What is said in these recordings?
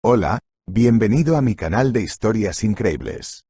Hola, bienvenido a mi canal de historias increíbles.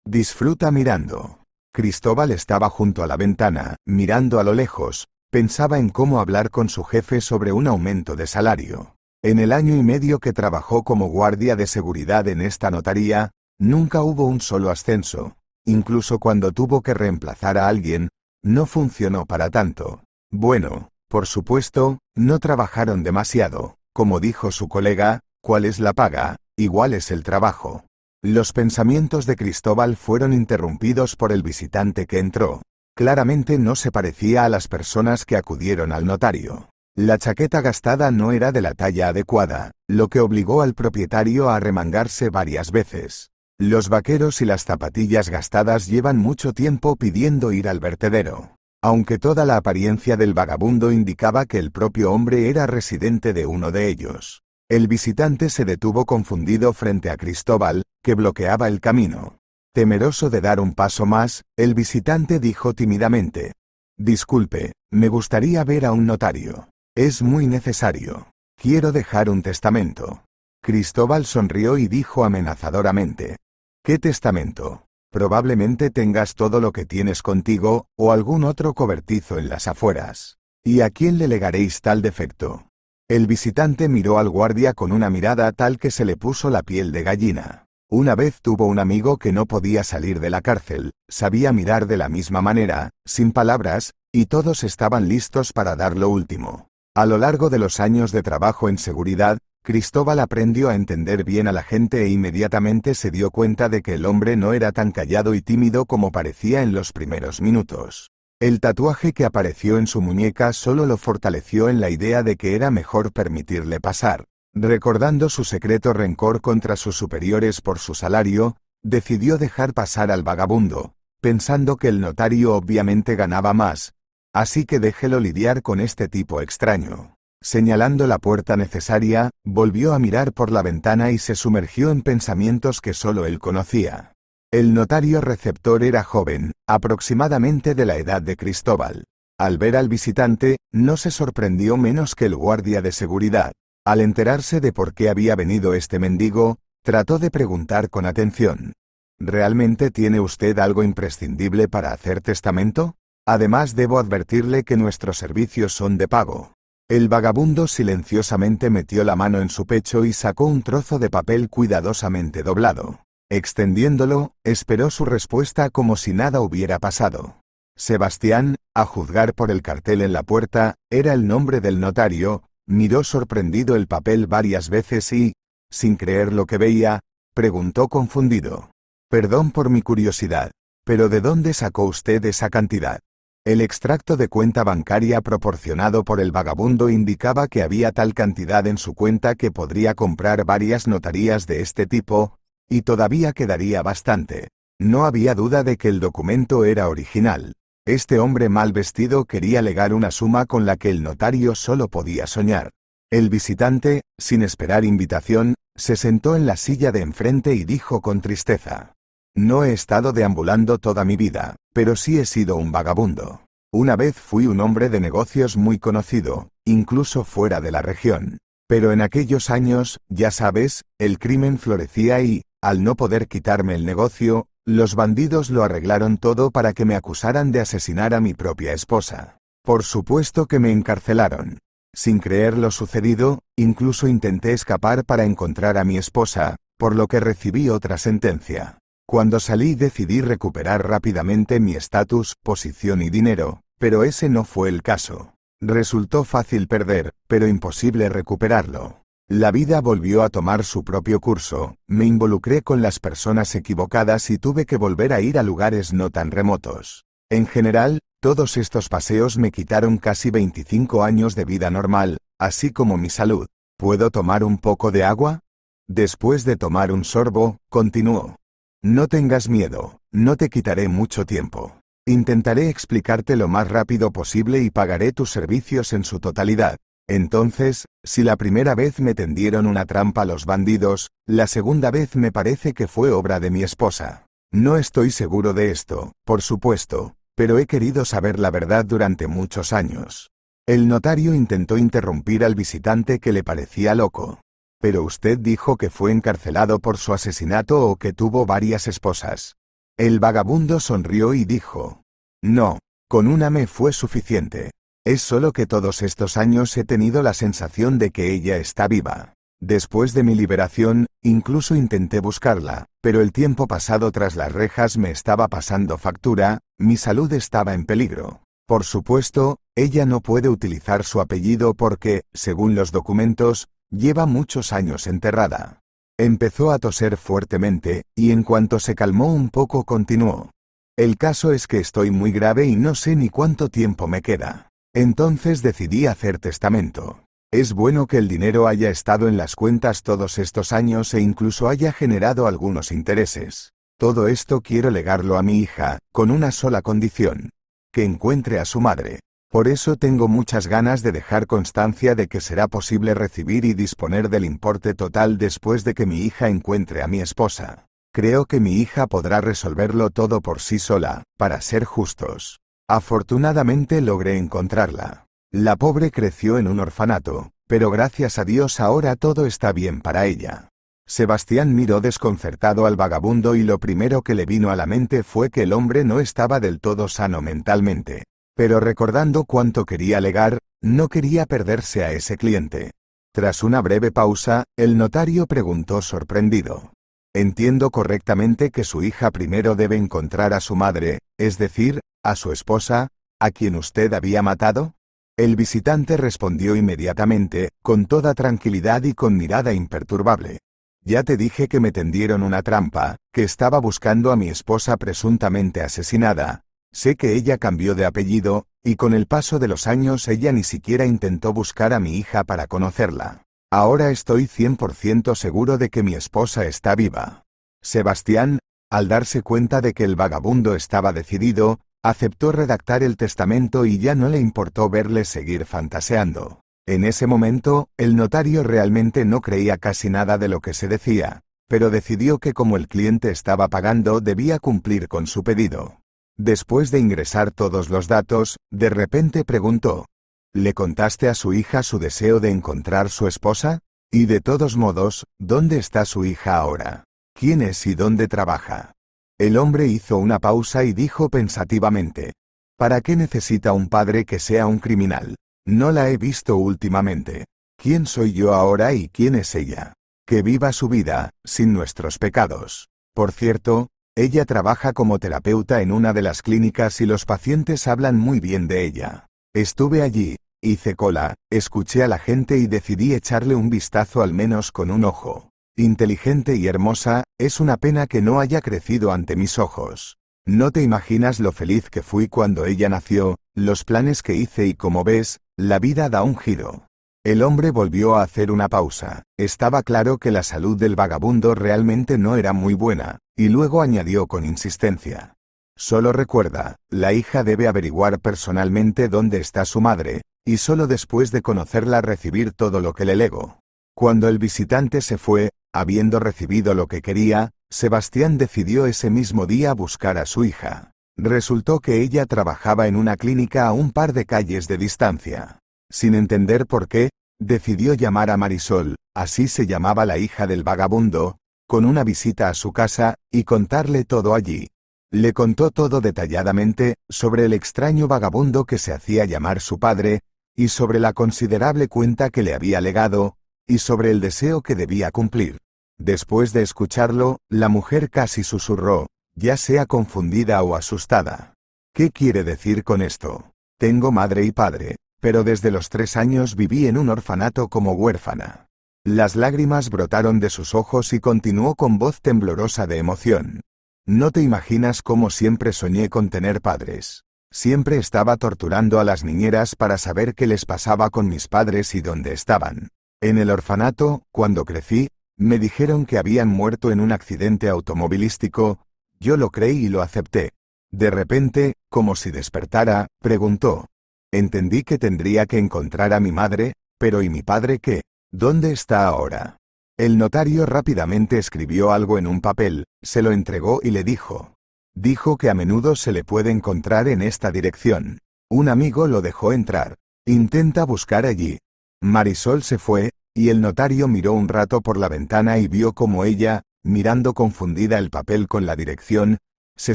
Disfruta mirando. Cristóbal estaba junto a la ventana, mirando a lo lejos, pensaba en cómo hablar con su jefe sobre un aumento de salario. En el año y medio que trabajó como guardia de seguridad en esta notaría, nunca hubo un solo ascenso. Incluso cuando tuvo que reemplazar a alguien, no funcionó para tanto. Bueno, por supuesto, no trabajaron demasiado. Como dijo su colega, ¿cuál es la paga? Igual es el trabajo. Los pensamientos de Cristóbal fueron interrumpidos por el visitante que entró. Claramente no se parecía a las personas que acudieron al notario. La chaqueta gastada no era de la talla adecuada, lo que obligó al propietario a arremangarse varias veces. Los vaqueros y las zapatillas gastadas llevan mucho tiempo pidiendo ir al vertedero. Aunque toda la apariencia del vagabundo indicaba que el propio hombre era residente de uno de ellos. El visitante se detuvo confundido frente a Cristóbal, que bloqueaba el camino. Temeroso de dar un paso más, el visitante dijo tímidamente: «Disculpe, me gustaría ver a un notario. Es muy necesario. Quiero dejar un testamento». Cristóbal sonrió y dijo amenazadoramente: «¿Qué testamento? Probablemente tengas todo lo que tienes contigo, o algún otro cobertizo en las afueras. ¿Y a quién le legaréis tal defecto?». El visitante miró al guardia con una mirada tal que se le puso la piel de gallina. Una vez tuvo un amigo que no podía salir de la cárcel, sabía mirar de la misma manera, sin palabras, y todos estaban listos para dar lo último. A lo largo de los años de trabajo en seguridad, Cristóbal aprendió a entender bien a la gente e inmediatamente se dio cuenta de que el hombre no era tan callado y tímido como parecía en los primeros minutos. El tatuaje que apareció en su muñeca solo lo fortaleció en la idea de que era mejor permitirle pasar. Recordando su secreto rencor contra sus superiores por su salario, decidió dejar pasar al vagabundo, pensando que el notario obviamente ganaba más, así que déjelo lidiar con este tipo extraño. Señalando la puerta necesaria, volvió a mirar por la ventana y se sumergió en pensamientos que solo él conocía. El notario receptor era joven, aproximadamente de la edad de Cristóbal. Al ver al visitante, no se sorprendió menos que el guardia de seguridad. Al enterarse de por qué había venido este mendigo, trató de preguntar con atención: ¿realmente tiene usted algo imprescindible para hacer testamento? Además, debo advertirle que nuestros servicios son de pago. El vagabundo silenciosamente metió la mano en su pecho y sacó un trozo de papel cuidadosamente doblado. Extendiéndolo, esperó su respuesta como si nada hubiera pasado. Sebastián, a juzgar por el cartel en la puerta, era el nombre del notario. Miró sorprendido el papel varias veces y, sin creer lo que veía, preguntó confundido: «Perdón por mi curiosidad, pero ¿de dónde sacó usted esa cantidad?». El extracto de cuenta bancaria proporcionado por el vagabundo indicaba que había tal cantidad en su cuenta que podría comprar varias notarías de este tipo, y todavía quedaría bastante. No había duda de que el documento era original. Este hombre mal vestido quería legar una suma con la que el notario solo podía soñar. El visitante, sin esperar invitación, se sentó en la silla de enfrente y dijo con tristeza: «No he estado deambulando toda mi vida, pero sí he sido un vagabundo. Una vez fui un hombre de negocios muy conocido, incluso fuera de la región. Pero en aquellos años, ya sabes, el crimen florecía y, al no poder quitarme el negocio, los bandidos lo arreglaron todo para que me acusaran de asesinar a mi propia esposa. Por supuesto que me encarcelaron. Sin creer lo sucedido, incluso intenté escapar para encontrar a mi esposa, por lo que recibí otra sentencia. Cuando salí decidí recuperar rápidamente mi estatus, posición y dinero, pero ese no fue el caso. Resultó fácil perder, pero imposible recuperarlo. La vida volvió a tomar su propio curso, me involucré con las personas equivocadas y tuve que volver a ir a lugares no tan remotos. En general, todos estos paseos me quitaron casi 25 años de vida normal, así como mi salud. ¿Puedo tomar un poco de agua?». Después de tomar un sorbo, continuó: «No tengas miedo, no te quitaré mucho tiempo. Intentaré explicarte lo más rápido posible y pagaré tus servicios en su totalidad. Entonces, si la primera vez me tendieron una trampa los bandidos, la segunda vez me parece que fue obra de mi esposa. No estoy seguro de esto, por supuesto, pero he querido saber la verdad durante muchos años». El notario intentó interrumpir al visitante que le parecía loco. Pero usted dijo que fue encarcelado por su asesinato o que tuvo varias esposas. El vagabundo sonrió y dijo: no, con una me fue suficiente. Es solo que todos estos años he tenido la sensación de que ella está viva. Después de mi liberación, incluso intenté buscarla, pero el tiempo pasado tras las rejas me estaba pasando factura, mi salud estaba en peligro. Por supuesto, ella no puede utilizar su apellido porque, según los documentos, lleva muchos años enterrada. Empezó a toser fuertemente, y en cuanto se calmó un poco continuó: el caso es que estoy muy grave y no sé ni cuánto tiempo me queda. Entonces decidí hacer testamento. Es bueno que el dinero haya estado en las cuentas todos estos años e incluso haya generado algunos intereses. Todo esto quiero legarlo a mi hija, con una sola condición: que encuentre a su madre. Por eso tengo muchas ganas de dejar constancia de que será posible recibir y disponer del importe total después de que mi hija encuentre a mi esposa. Creo que mi hija podrá resolverlo todo por sí sola, para ser justos. Afortunadamente logré encontrarla. La pobre creció en un orfanato, pero gracias a Dios ahora todo está bien para ella. Sebastián miró desconcertado al vagabundo y lo primero que le vino a la mente fue que el hombre no estaba del todo sano mentalmente. Pero recordando cuánto quería legar, no quería perderse a ese cliente. Tras una breve pausa, el notario preguntó sorprendido: ¿entiendo correctamente que su hija primero debe encontrar a su madre, es decir, a su esposa, a quien usted había matado? El visitante respondió inmediatamente, con toda tranquilidad y con mirada imperturbable: ya te dije que me tendieron una trampa, que estaba buscando a mi esposa presuntamente asesinada. Sé que ella cambió de apellido, y con el paso de los años ella ni siquiera intentó buscar a mi hija para conocerla. Ahora estoy 100% seguro de que mi esposa está viva. Sebastián, al darse cuenta de que el vagabundo estaba decidido, aceptó redactar el testamento y ya no le importó verle seguir fantaseando. En ese momento, el notario realmente no creía casi nada de lo que se decía, pero decidió que como el cliente estaba pagando debía cumplir con su pedido. Después de ingresar todos los datos, de repente preguntó: ¿le contaste a su hija su deseo de encontrar su esposa? Y de todos modos, ¿dónde está su hija ahora? ¿Quién es y dónde trabaja? El hombre hizo una pausa y dijo pensativamente: ¿para qué necesita un padre que sea un criminal? No la he visto últimamente. ¿Quién soy yo ahora y quién es ella? Que viva su vida, sin nuestros pecados. Por cierto, ella trabaja como terapeuta en una de las clínicas y los pacientes hablan muy bien de ella. Estuve allí, hice cola, escuché a la gente y decidí echarle un vistazo al menos con un ojo. Inteligente y hermosa, es una pena que no haya crecido ante mis ojos. No te imaginas lo feliz que fui cuando ella nació, los planes que hice y como ves, la vida da un giro. El hombre volvió a hacer una pausa. Estaba claro que la salud del vagabundo realmente no era muy buena, y luego añadió con insistencia: solo recuerda, la hija debe averiguar personalmente dónde está su madre, y solo después de conocerla recibir todo lo que le lego. Cuando el visitante se fue, habiendo recibido lo que quería, Sebastián decidió ese mismo día buscar a su hija. Resultó que ella trabajaba en una clínica a un par de calles de distancia. Sin entender por qué, decidió llamar a Marisol, así se llamaba la hija del vagabundo, con una visita a su casa, y contarle todo allí. Le contó todo detalladamente, sobre el extraño vagabundo que se hacía llamar su padre, y sobre la considerable cuenta que le había legado, y sobre el deseo que debía cumplir. Después de escucharlo, la mujer casi susurró, ya sea confundida o asustada: ¿qué quiere decir con esto? Tengo madre y padre, pero desde los 3 años viví en un orfanato como huérfana. Las lágrimas brotaron de sus ojos y continuó con voz temblorosa de emoción: no te imaginas cómo siempre soñé con tener padres. Siempre estaba torturando a las niñeras para saber qué les pasaba con mis padres y dónde estaban. En el orfanato, cuando crecí, me dijeron que habían muerto en un accidente automovilístico. Yo lo creí y lo acepté. De repente, como si despertara, preguntó: entendí que tendría que encontrar a mi madre, pero ¿y mi padre qué? ¿Dónde está ahora? El notario rápidamente escribió algo en un papel, se lo entregó y le dijo: dijo que a menudo se le puede encontrar en esta dirección. Un amigo lo dejó entrar. Intenta buscar allí. Marisol se fue, y el notario miró un rato por la ventana y vio como ella, mirando confundida el papel con la dirección, se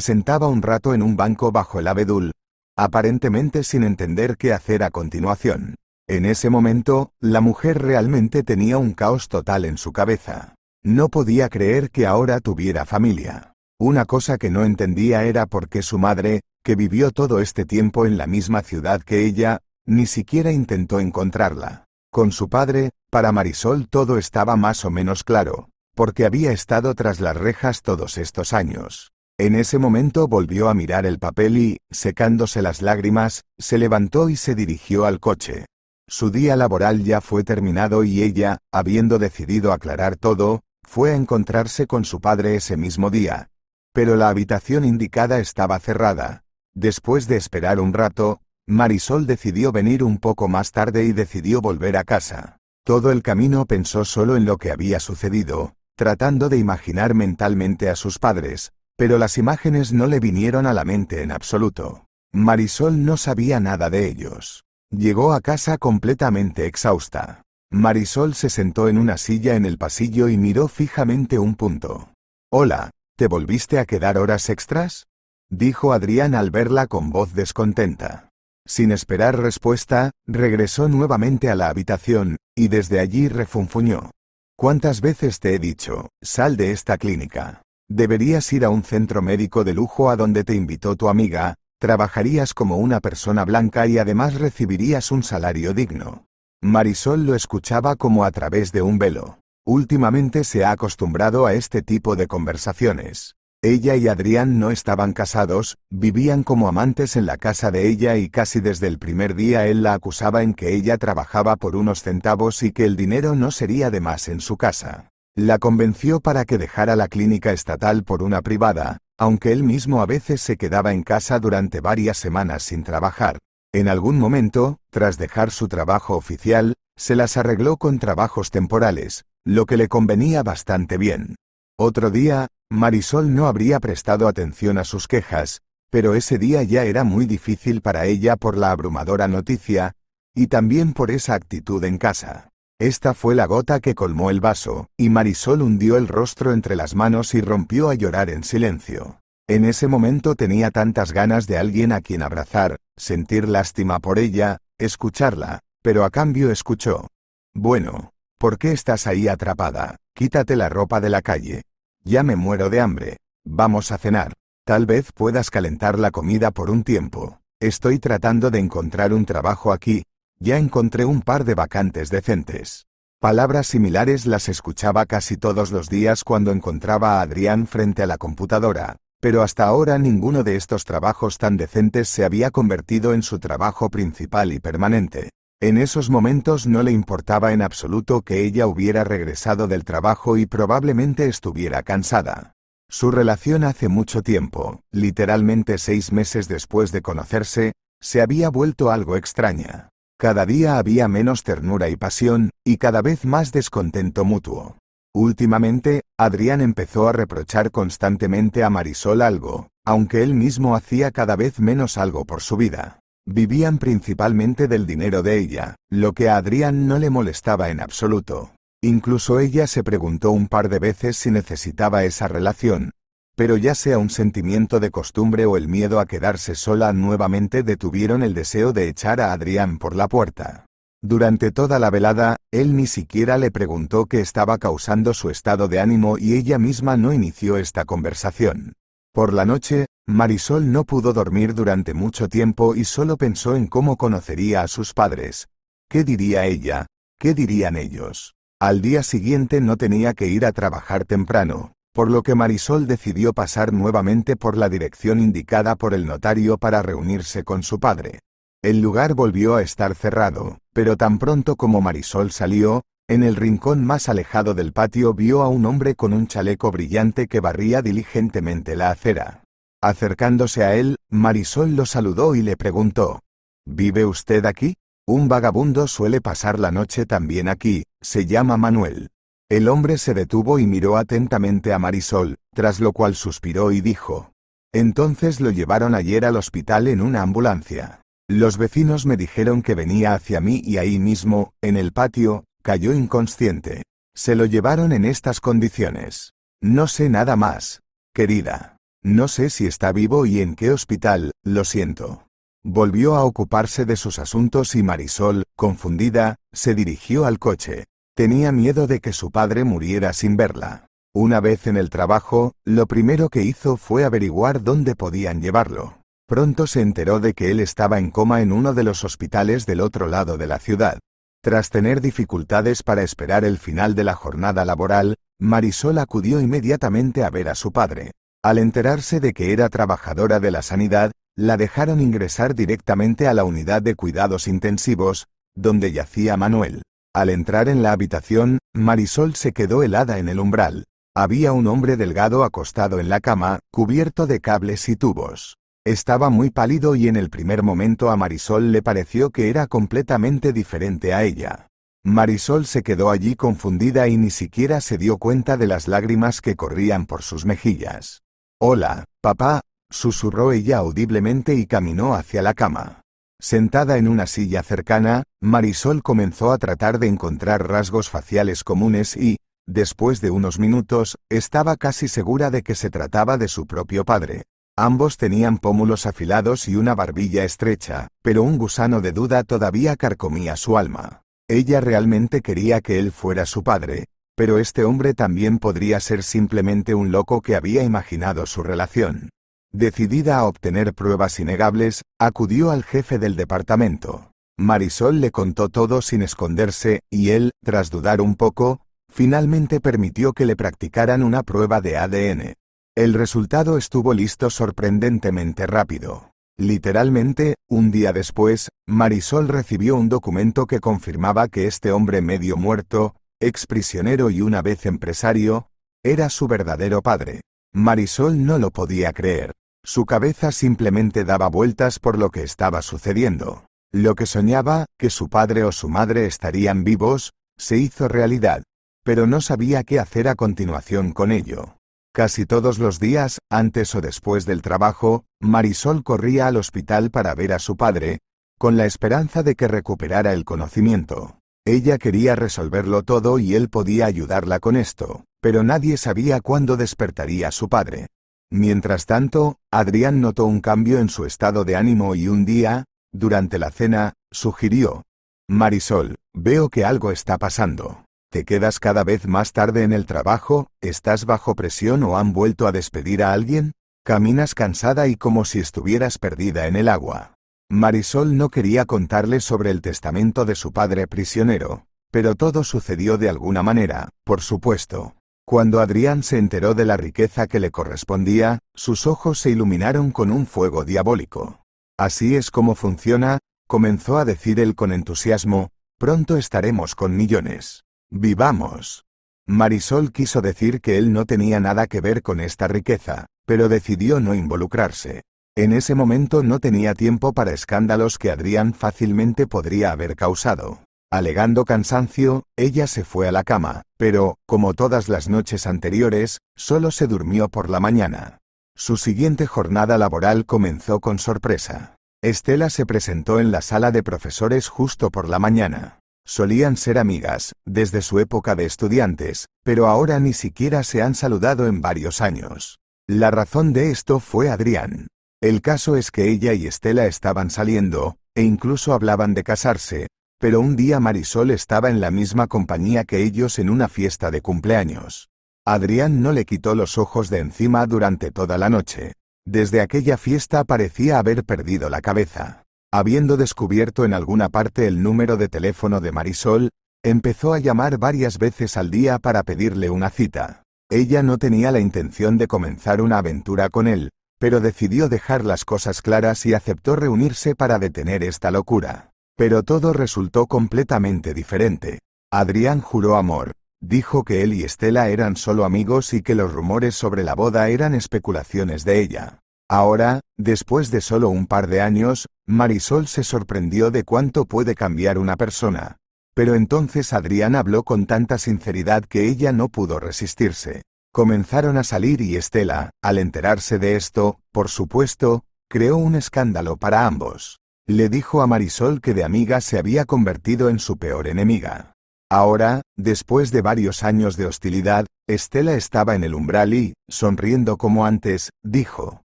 sentaba un rato en un banco bajo el abedul, aparentemente sin entender qué hacer a continuación. En ese momento, la mujer realmente tenía un caos total en su cabeza. No podía creer que ahora tuviera familia. Una cosa que no entendía era por qué su madre, que vivió todo este tiempo en la misma ciudad que ella, ni siquiera intentó encontrarla. Con su padre, para Marisol todo estaba más o menos claro, porque había estado tras las rejas todos estos años. En ese momento volvió a mirar el papel y, secándose las lágrimas, se levantó y se dirigió al coche. Su día laboral ya fue terminado y ella, habiendo decidido aclarar todo, fue a encontrarse con su padre ese mismo día. Pero la habitación indicada estaba cerrada. Después de esperar un rato, Marisol decidió venir un poco más tarde y decidió volver a casa. Todo el camino pensó solo en lo que había sucedido, tratando de imaginar mentalmente a sus padres, pero las imágenes no le vinieron a la mente en absoluto. Marisol no sabía nada de ellos. Llegó a casa completamente exhausta. Marisol se sentó en una silla en el pasillo y miró fijamente un punto. «Hola, ¿te volviste a quedar horas extras?», dijo Adrián al verla con voz descontenta. Sin esperar respuesta, regresó nuevamente a la habitación, y desde allí refunfuñó. «¿Cuántas veces te he dicho, sal de esta clínica? Deberías ir a un centro médico de lujo a donde te invitó tu amiga, trabajarías como una persona blanca y además recibirías un salario digno». Marisol lo escuchaba como a través de un velo. Últimamente se ha acostumbrado a este tipo de conversaciones. Ella y Adrián no estaban casados, vivían como amantes en la casa de ella y casi desde el primer día él la acusaba en que ella trabajaba por unos centavos y que el dinero no sería de más en su casa. La convenció para que dejara la clínica estatal por una privada, aunque él mismo a veces se quedaba en casa durante varias semanas sin trabajar. En algún momento, tras dejar su trabajo oficial, se las arregló con trabajos temporales, lo que le convenía bastante bien. Otro día, Marisol no habría prestado atención a sus quejas, pero ese día ya era muy difícil para ella por la abrumadora noticia, y también por esa actitud en casa. Esta fue la gota que colmó el vaso, y Marisol hundió el rostro entre las manos y rompió a llorar en silencio. En ese momento tenía tantas ganas de alguien a quien abrazar, sentir lástima por ella, escucharla, pero a cambio escuchó. «Bueno, ¿por qué estás ahí atrapada? Quítate la ropa de la calle. Ya me muero de hambre. Vamos a cenar. Tal vez puedas calentar la comida por un tiempo. Estoy tratando de encontrar un trabajo aquí. Ya encontré un par de vacantes decentes». Palabras similares las escuchaba casi todos los días cuando encontraba a Adrián frente a la computadora, pero hasta ahora ninguno de estos trabajos tan decentes se había convertido en su trabajo principal y permanente. En esos momentos no le importaba en absoluto que ella hubiera regresado del trabajo y probablemente estuviera cansada. Su relación hace mucho tiempo, literalmente 6 meses después de conocerse, se había vuelto algo extraña. Cada día había menos ternura y pasión, y cada vez más descontento mutuo. Últimamente, Adrián empezó a reprochar constantemente a Marisol algo, aunque él mismo hacía cada vez menos algo por su vida. Vivían principalmente del dinero de ella, lo que a Adrián no le molestaba en absoluto. Incluso ella se preguntó un par de veces si necesitaba esa relación, pero ya sea un sentimiento de costumbre o el miedo a quedarse sola nuevamente detuvieron el deseo de echar a Adrián por la puerta. Durante toda la velada, él ni siquiera le preguntó qué estaba causando su estado de ánimo y ella misma no inició esta conversación. Por la noche, Marisol no pudo dormir durante mucho tiempo y solo pensó en cómo conocería a sus padres. ¿Qué diría ella? ¿Qué dirían ellos? Al día siguiente no tenía que ir a trabajar temprano, por lo que Marisol decidió pasar nuevamente por la dirección indicada por el notario para reunirse con su padre. El lugar volvió a estar cerrado, pero tan pronto como Marisol salió, en el rincón más alejado del patio vio a un hombre con un chaleco brillante que barría diligentemente la acera. Acercándose a él, Marisol lo saludó y le preguntó: «¿Vive usted aquí? Un vagabundo suele pasar la noche también aquí, se llama Manuel». El hombre se detuvo y miró atentamente a Marisol, tras lo cual suspiró y dijo: «Entonces lo llevaron ayer al hospital en una ambulancia. Los vecinos me dijeron que venía hacia mí y ahí mismo, en el patio, cayó inconsciente. Se lo llevaron en estas condiciones. No sé nada más, querida. No sé si está vivo y en qué hospital, lo siento. Volvió a ocuparse de sus asuntos y Marisol, confundida, se dirigió al coche. Tenía miedo de que su padre muriera sin verla. Una vez en el trabajo, lo primero que hizo fue averiguar dónde podían llevarlo. Pronto se enteró de que él estaba en coma en uno de los hospitales del otro lado de la ciudad. Tras tener dificultades para esperar el final de la jornada laboral, Marisol acudió inmediatamente a ver a su padre. Al enterarse de que era trabajadora de la sanidad, la dejaron ingresar directamente a la unidad de cuidados intensivos, donde yacía Manuel. Al entrar en la habitación, Marisol se quedó helada en el umbral. Había un hombre delgado acostado en la cama, cubierto de cables y tubos. Estaba muy pálido y en el primer momento a Marisol le pareció que era completamente diferente a ella. Marisol se quedó allí confundida y ni siquiera se dio cuenta de las lágrimas que corrían por sus mejillas. «Hola, papá», susurró ella audiblemente y caminó hacia la cama. Sentada en una silla cercana, Marisol comenzó a tratar de encontrar rasgos faciales comunes y, después de unos minutos, estaba casi segura de que se trataba de su propio padre. Ambos tenían pómulos afilados y una barbilla estrecha, pero un gusano de duda todavía carcomía su alma. Ella realmente quería que él fuera su padre, pero este hombre también podría ser simplemente un loco que había imaginado su relación. Decidida a obtener pruebas innegables, acudió al jefe del departamento. Marisol le contó todo sin esconderse, y él, tras dudar un poco, finalmente permitió que le practicaran una prueba de ADN. El resultado estuvo listo sorprendentemente rápido. Literalmente, un día después, Marisol recibió un documento que confirmaba que este hombre medio muerto, exprisionero y una vez empresario, era su verdadero padre. Marisol no lo podía creer. Su cabeza simplemente daba vueltas por lo que estaba sucediendo. Lo que soñaba, que su padre o su madre estarían vivos, se hizo realidad, pero no sabía qué hacer a continuación con ello. Casi todos los días, antes o después del trabajo, Marisol corría al hospital para ver a su padre, con la esperanza de que recuperara el conocimiento. Ella quería resolverlo todo y él podía ayudarla con esto, pero nadie sabía cuándo despertaría su padre. Mientras tanto, Adrián notó un cambio en su estado de ánimo y un día, durante la cena, sugirió: «Marisol, veo que algo está pasando. ¿Te quedas cada vez más tarde en el trabajo? ¿Estás bajo presión o han vuelto a despedir a alguien? Caminas cansada y como si estuvieras perdida en el agua». Marisol no quería contarle sobre el testamento de su padre prisionero, pero todo sucedió de alguna manera, por supuesto. Cuando Adrián se enteró de la riqueza que le correspondía, sus ojos se iluminaron con un fuego diabólico. «Así es como funciona», comenzó a decir él con entusiasmo, «pronto estaremos con millones. ¡Vivamos!». Marisol quiso decir que él no tenía nada que ver con esta riqueza, pero decidió no involucrarse. En ese momento no tenía tiempo para escándalos que Adrián fácilmente podría haber causado. Alegando cansancio, ella se fue a la cama, pero, como todas las noches anteriores, solo se durmió por la mañana. Su siguiente jornada laboral comenzó con sorpresa. Estela se presentó en la sala de profesores justo por la mañana. Solían ser amigas, desde su época de estudiantes, pero ahora ni siquiera se han saludado en varios años. La razón de esto fue Adrián. El caso es que ella y Estela estaban saliendo, e incluso hablaban de casarse, pero un día Marisol estaba en la misma compañía que ellos en una fiesta de cumpleaños. Adrián no le quitó los ojos de encima durante toda la noche. Desde aquella fiesta parecía haber perdido la cabeza. Habiendo descubierto en alguna parte el número de teléfono de Marisol, empezó a llamar varias veces al día para pedirle una cita. Ella no tenía la intención de comenzar una aventura con él, pero decidió dejar las cosas claras y aceptó reunirse para detener esta locura. Pero todo resultó completamente diferente. Adrián juró amor, dijo que él y Estela eran solo amigos y que los rumores sobre la boda eran especulaciones de ella. Ahora, después de solo un par de años, Marisol se sorprendió de cuánto puede cambiar una persona. Pero entonces Adrián habló con tanta sinceridad que ella no pudo resistirse. Comenzaron a salir y Estela, al enterarse de esto, por supuesto, creó un escándalo para ambos. Le dijo a Marisol que de amiga se había convertido en su peor enemiga. Ahora, después de varios años de hostilidad, Estela estaba en el umbral y, sonriendo como antes, dijo: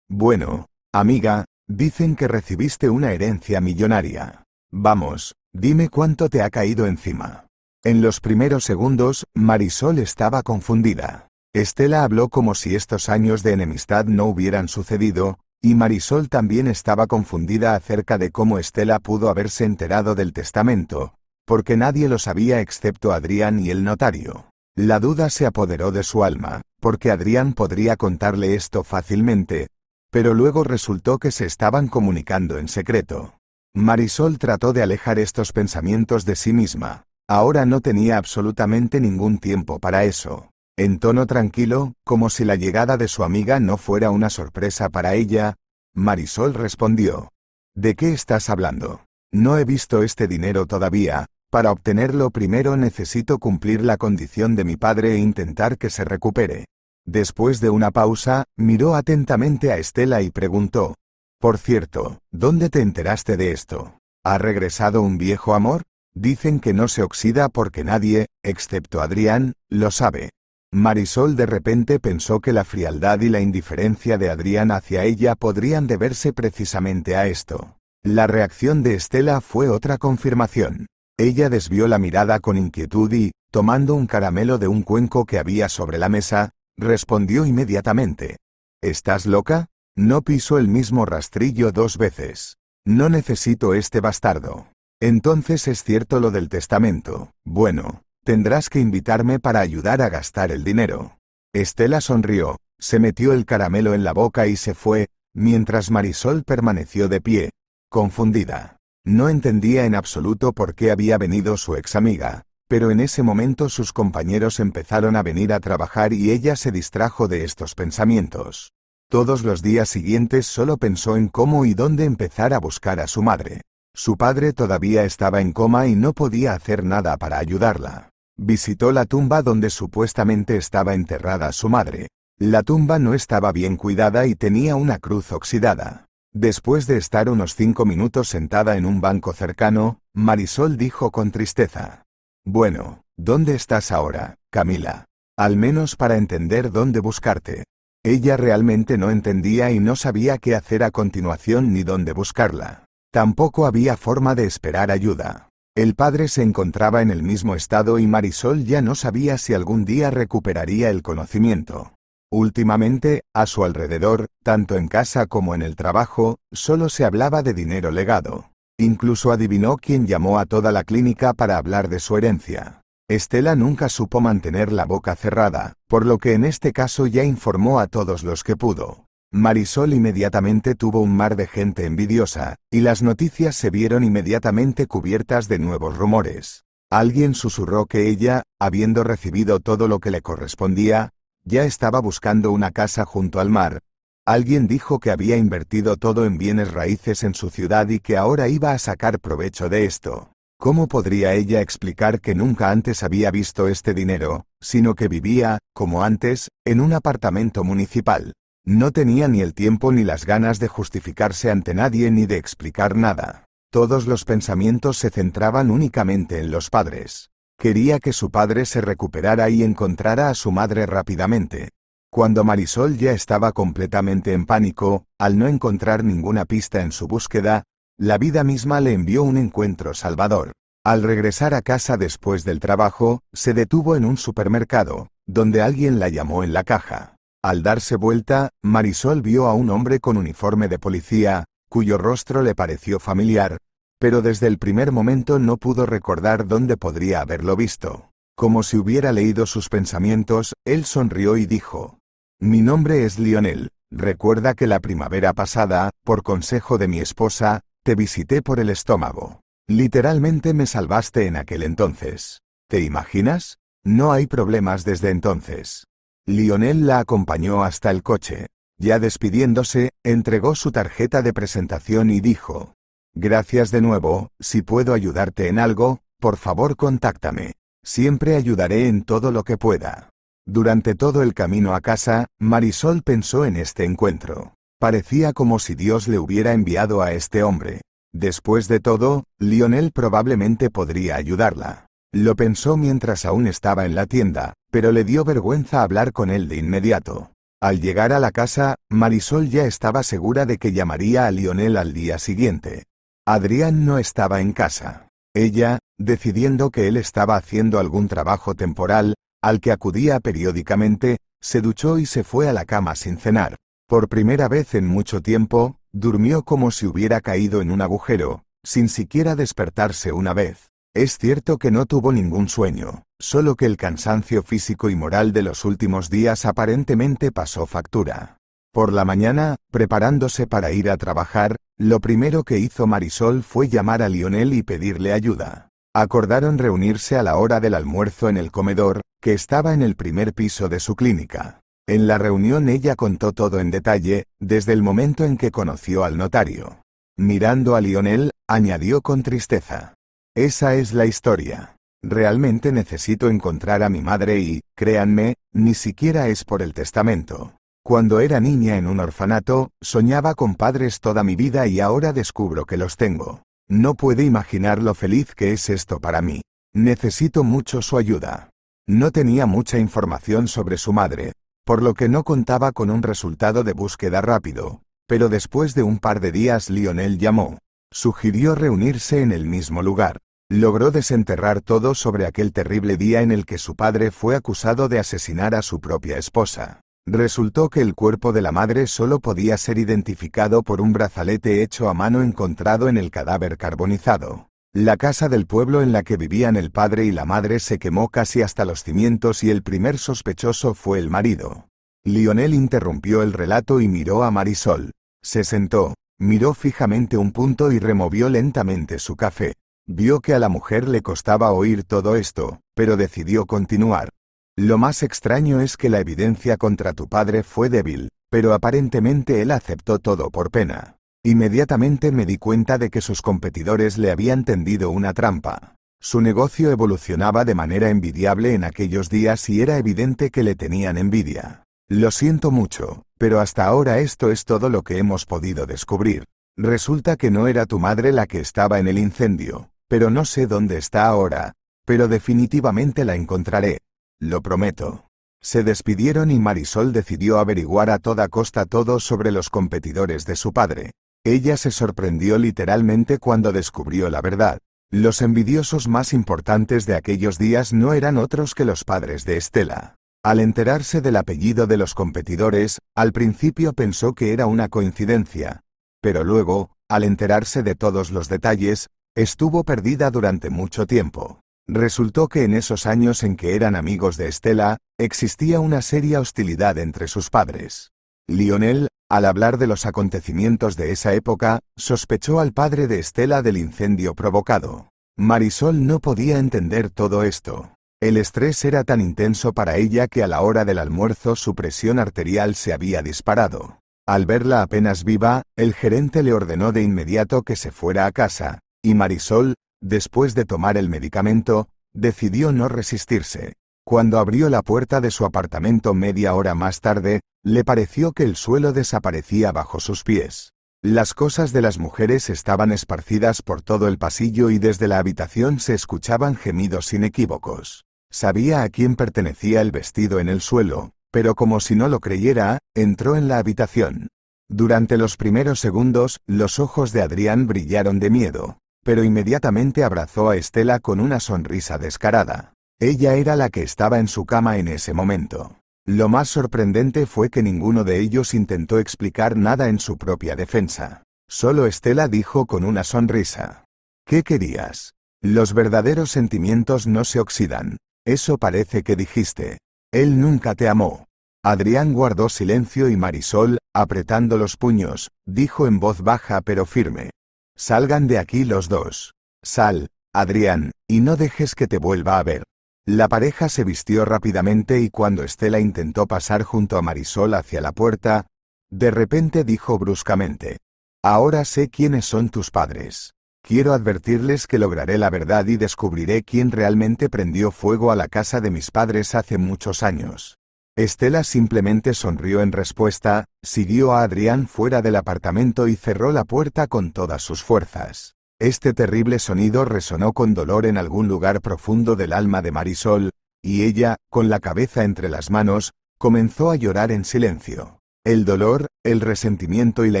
«Bueno, amiga, dicen que recibiste una herencia millonaria. Vamos, dime cuánto te ha caído encima». En los primeros segundos, Marisol estaba confundida. Estela habló como si estos años de enemistad no hubieran sucedido, y Marisol también estaba confundida acerca de cómo Estela pudo haberse enterado del testamento, porque nadie lo sabía excepto Adrián y el notario. La duda se apoderó de su alma, porque Adrián podría contarle esto fácilmente, pero luego resultó que se estaban comunicando en secreto. Marisol trató de alejar estos pensamientos de sí misma. Ahora no tenía absolutamente ningún tiempo para eso. En tono tranquilo, como si la llegada de su amiga no fuera una sorpresa para ella, Marisol respondió: «¿De qué estás hablando? No he visto este dinero todavía. Para obtenerlo primero necesito cumplir la condición de mi padre e intentar que se recupere». Después de una pausa, miró atentamente a Estela y preguntó: «Por cierto, ¿dónde te enteraste de esto? ¿Ha regresado un viejo amor? Dicen que no se oxida porque nadie, excepto Adrián, lo sabe». Marisol de repente pensó que la frialdad y la indiferencia de Adrián hacia ella podrían deberse precisamente a esto. La reacción de Estela fue otra confirmación. Ella desvió la mirada con inquietud y, tomando un caramelo de un cuenco que había sobre la mesa, respondió inmediatamente: «¿Estás loca? No piso el mismo rastrillo 2 veces. No necesito este bastardo». «Entonces es cierto lo del testamento. Bueno, tendrás que invitarme para ayudar a gastar el dinero». Estela sonrió, se metió el caramelo en la boca y se fue, mientras Marisol permaneció de pie, confundida. No entendía en absoluto por qué había venido su ex amiga, pero en ese momento sus compañeros empezaron a venir a trabajar y ella se distrajo de estos pensamientos. Todos los días siguientes solo pensó en cómo y dónde empezar a buscar a su madre. Su padre todavía estaba en coma y no podía hacer nada para ayudarla. Visitó la tumba donde supuestamente estaba enterrada su madre. La tumba no estaba bien cuidada y tenía una cruz oxidada. Después de estar unos 5 minutos sentada en un banco cercano, Marisol dijo con tristeza: «Bueno, ¿dónde estás ahora, Camila? Al menos para entender dónde buscarte». Ella realmente no entendía y no sabía qué hacer a continuación ni dónde buscarla. Tampoco había forma de esperar ayuda. El padre se encontraba en el mismo estado y Marisol ya no sabía si algún día recuperaría el conocimiento. Últimamente, a su alrededor, tanto en casa como en el trabajo, solo se hablaba de dinero legado. Incluso adivinó quién llamó a toda la clínica para hablar de su herencia. Estela nunca supo mantener la boca cerrada, por lo que en este caso ya informó a todos los que pudo. Marisol inmediatamente tuvo un mar de gente envidiosa, y las noticias se vieron inmediatamente cubiertas de nuevos rumores. Alguien susurró que ella, habiendo recibido todo lo que le correspondía, ya estaba buscando una casa junto al mar. Alguien dijo que había invertido todo en bienes raíces en su ciudad y que ahora iba a sacar provecho de esto. ¿Cómo podría ella explicar que nunca antes había visto este dinero, sino que vivía, como antes, en un apartamento municipal? No tenía ni el tiempo ni las ganas de justificarse ante nadie ni de explicar nada. Todos los pensamientos se centraban únicamente en los padres. Quería que su padre se recuperara y encontrara a su madre rápidamente. Cuando Marisol ya estaba completamente en pánico, al no encontrar ninguna pista en su búsqueda, la vida misma le envió un encuentro salvador. Al regresar a casa después del trabajo, se detuvo en un supermercado, donde alguien la llamó en la caja. Al darse vuelta, Marisol vio a un hombre con uniforme de policía, cuyo rostro le pareció familiar, pero desde el primer momento no pudo recordar dónde podría haberlo visto. Como si hubiera leído sus pensamientos, él sonrió y dijo: «Mi nombre es Lionel. Recuerda que la primavera pasada, por consejo de mi esposa, te visité por el estómago. Literalmente me salvaste en aquel entonces. ¿Te imaginas? No hay problemas desde entonces». Lionel la acompañó hasta el coche. Ya despidiéndose, entregó su tarjeta de presentación y dijo: «Gracias de nuevo, si puedo ayudarte en algo, por favor contáctame. Siempre ayudaré en todo lo que pueda». Durante todo el camino a casa, Marisol pensó en este encuentro. Parecía como si Dios le hubiera enviado a este hombre. Después de todo, Lionel probablemente podría ayudarla. Lo pensó mientras aún estaba en la tienda, pero le dio vergüenza hablar con él de inmediato. Al llegar a la casa, Marisol ya estaba segura de que llamaría a Lionel al día siguiente. Adrián no estaba en casa. Ella, decidiendo que él estaba haciendo algún trabajo temporal, al que acudía periódicamente, se duchó y se fue a la cama sin cenar. Por primera vez en mucho tiempo, durmió como si hubiera caído en un agujero, sin siquiera despertarse una vez. Es cierto que no tuvo ningún sueño, solo que el cansancio físico y moral de los últimos días aparentemente pasó factura. Por la mañana, preparándose para ir a trabajar, lo primero que hizo Marisol fue llamar a Lionel y pedirle ayuda. Acordaron reunirse a la hora del almuerzo en el comedor, que estaba en el primer piso de su clínica. En la reunión ella contó todo en detalle, desde el momento en que conoció al notario. Mirando a Lionel, añadió con tristeza: esa es la historia. Realmente necesito encontrar a mi madre y, créanme, ni siquiera es por el testamento. Cuando era niña en un orfanato, soñaba con padres toda mi vida y ahora descubro que los tengo. No puede imaginar lo feliz que es esto para mí. Necesito mucho su ayuda. No tenía mucha información sobre su madre, por lo que no contaba con un resultado de búsqueda rápido, pero después de un par de días Lionel llamó. Sugirió reunirse en el mismo lugar. Logró desenterrar todo sobre aquel terrible día en el que su padre fue acusado de asesinar a su propia esposa. Resultó que el cuerpo de la madre solo podía ser identificado por un brazalete hecho a mano encontrado en el cadáver carbonizado. La casa del pueblo en la que vivían el padre y la madre se quemó casi hasta los cimientos y el primer sospechoso fue el marido. Lionel interrumpió el relato y miró a Marisol. Se sentó, miró fijamente un punto y removió lentamente su café. Vio que a la mujer le costaba oír todo esto, pero decidió continuar. Lo más extraño es que la evidencia contra tu padre fue débil, pero aparentemente él aceptó todo por pena. Inmediatamente me di cuenta de que sus competidores le habían tendido una trampa. Su negocio evolucionaba de manera envidiable en aquellos días y era evidente que le tenían envidia. Lo siento mucho, pero hasta ahora esto es todo lo que hemos podido descubrir. Resulta que no era tu madre la que estaba en el incendio, pero no sé dónde está ahora, pero definitivamente la encontraré. Lo prometo. Se despidieron y Marisol decidió averiguar a toda costa todo sobre los competidores de su padre. Ella se sorprendió literalmente cuando descubrió la verdad. Los envidiosos más importantes de aquellos días no eran otros que los padres de Estela. Al enterarse del apellido de los competidores, al principio pensó que era una coincidencia, pero luego, al enterarse de todos los detalles, estuvo perdida durante mucho tiempo. Resultó que en esos años en que eran amigos de Estela, existía una seria hostilidad entre sus padres. Lionel, al hablar de los acontecimientos de esa época, sospechó al padre de Estela del incendio provocado. Marisol no podía entender todo esto. El estrés era tan intenso para ella que a la hora del almuerzo su presión arterial se había disparado. Al verla apenas viva, el gerente le ordenó de inmediato que se fuera a casa, y Marisol, después de tomar el medicamento, decidió no resistirse. Cuando abrió la puerta de su apartamento media hora más tarde, le pareció que el suelo desaparecía bajo sus pies. Las cosas de las mujeres estaban esparcidas por todo el pasillo y desde la habitación se escuchaban gemidos inequívocos. Sabía a quién pertenecía el vestido en el suelo, pero como si no lo creyera, entró en la habitación. Durante los primeros segundos, los ojos de Adrián brillaron de miedo, pero inmediatamente abrazó a Estela con una sonrisa descarada. Ella era la que estaba en su cama en ese momento. Lo más sorprendente fue que ninguno de ellos intentó explicar nada en su propia defensa. Solo Estela dijo con una sonrisa: ¿Qué querías? Los verdaderos sentimientos no se oxidan. Eso parece que dijiste. Él nunca te amó. Adrián guardó silencio y Marisol, apretando los puños, dijo en voz baja pero firme: Salgan de aquí los dos. Sal, Adrián, y no dejes que te vuelva a ver. La pareja se vistió rápidamente y cuando Estela intentó pasar junto a Marisol hacia la puerta, de repente dijo bruscamente: Ahora sé quiénes son tus padres. Quiero advertirles que lograré la verdad y descubriré quién realmente prendió fuego a la casa de mis padres hace muchos años. Estela simplemente sonrió en respuesta, siguió a Adrián fuera del apartamento y cerró la puerta con todas sus fuerzas. Este terrible sonido resonó con dolor en algún lugar profundo del alma de Marisol, y ella, con la cabeza entre las manos, comenzó a llorar en silencio. El dolor, el resentimiento y la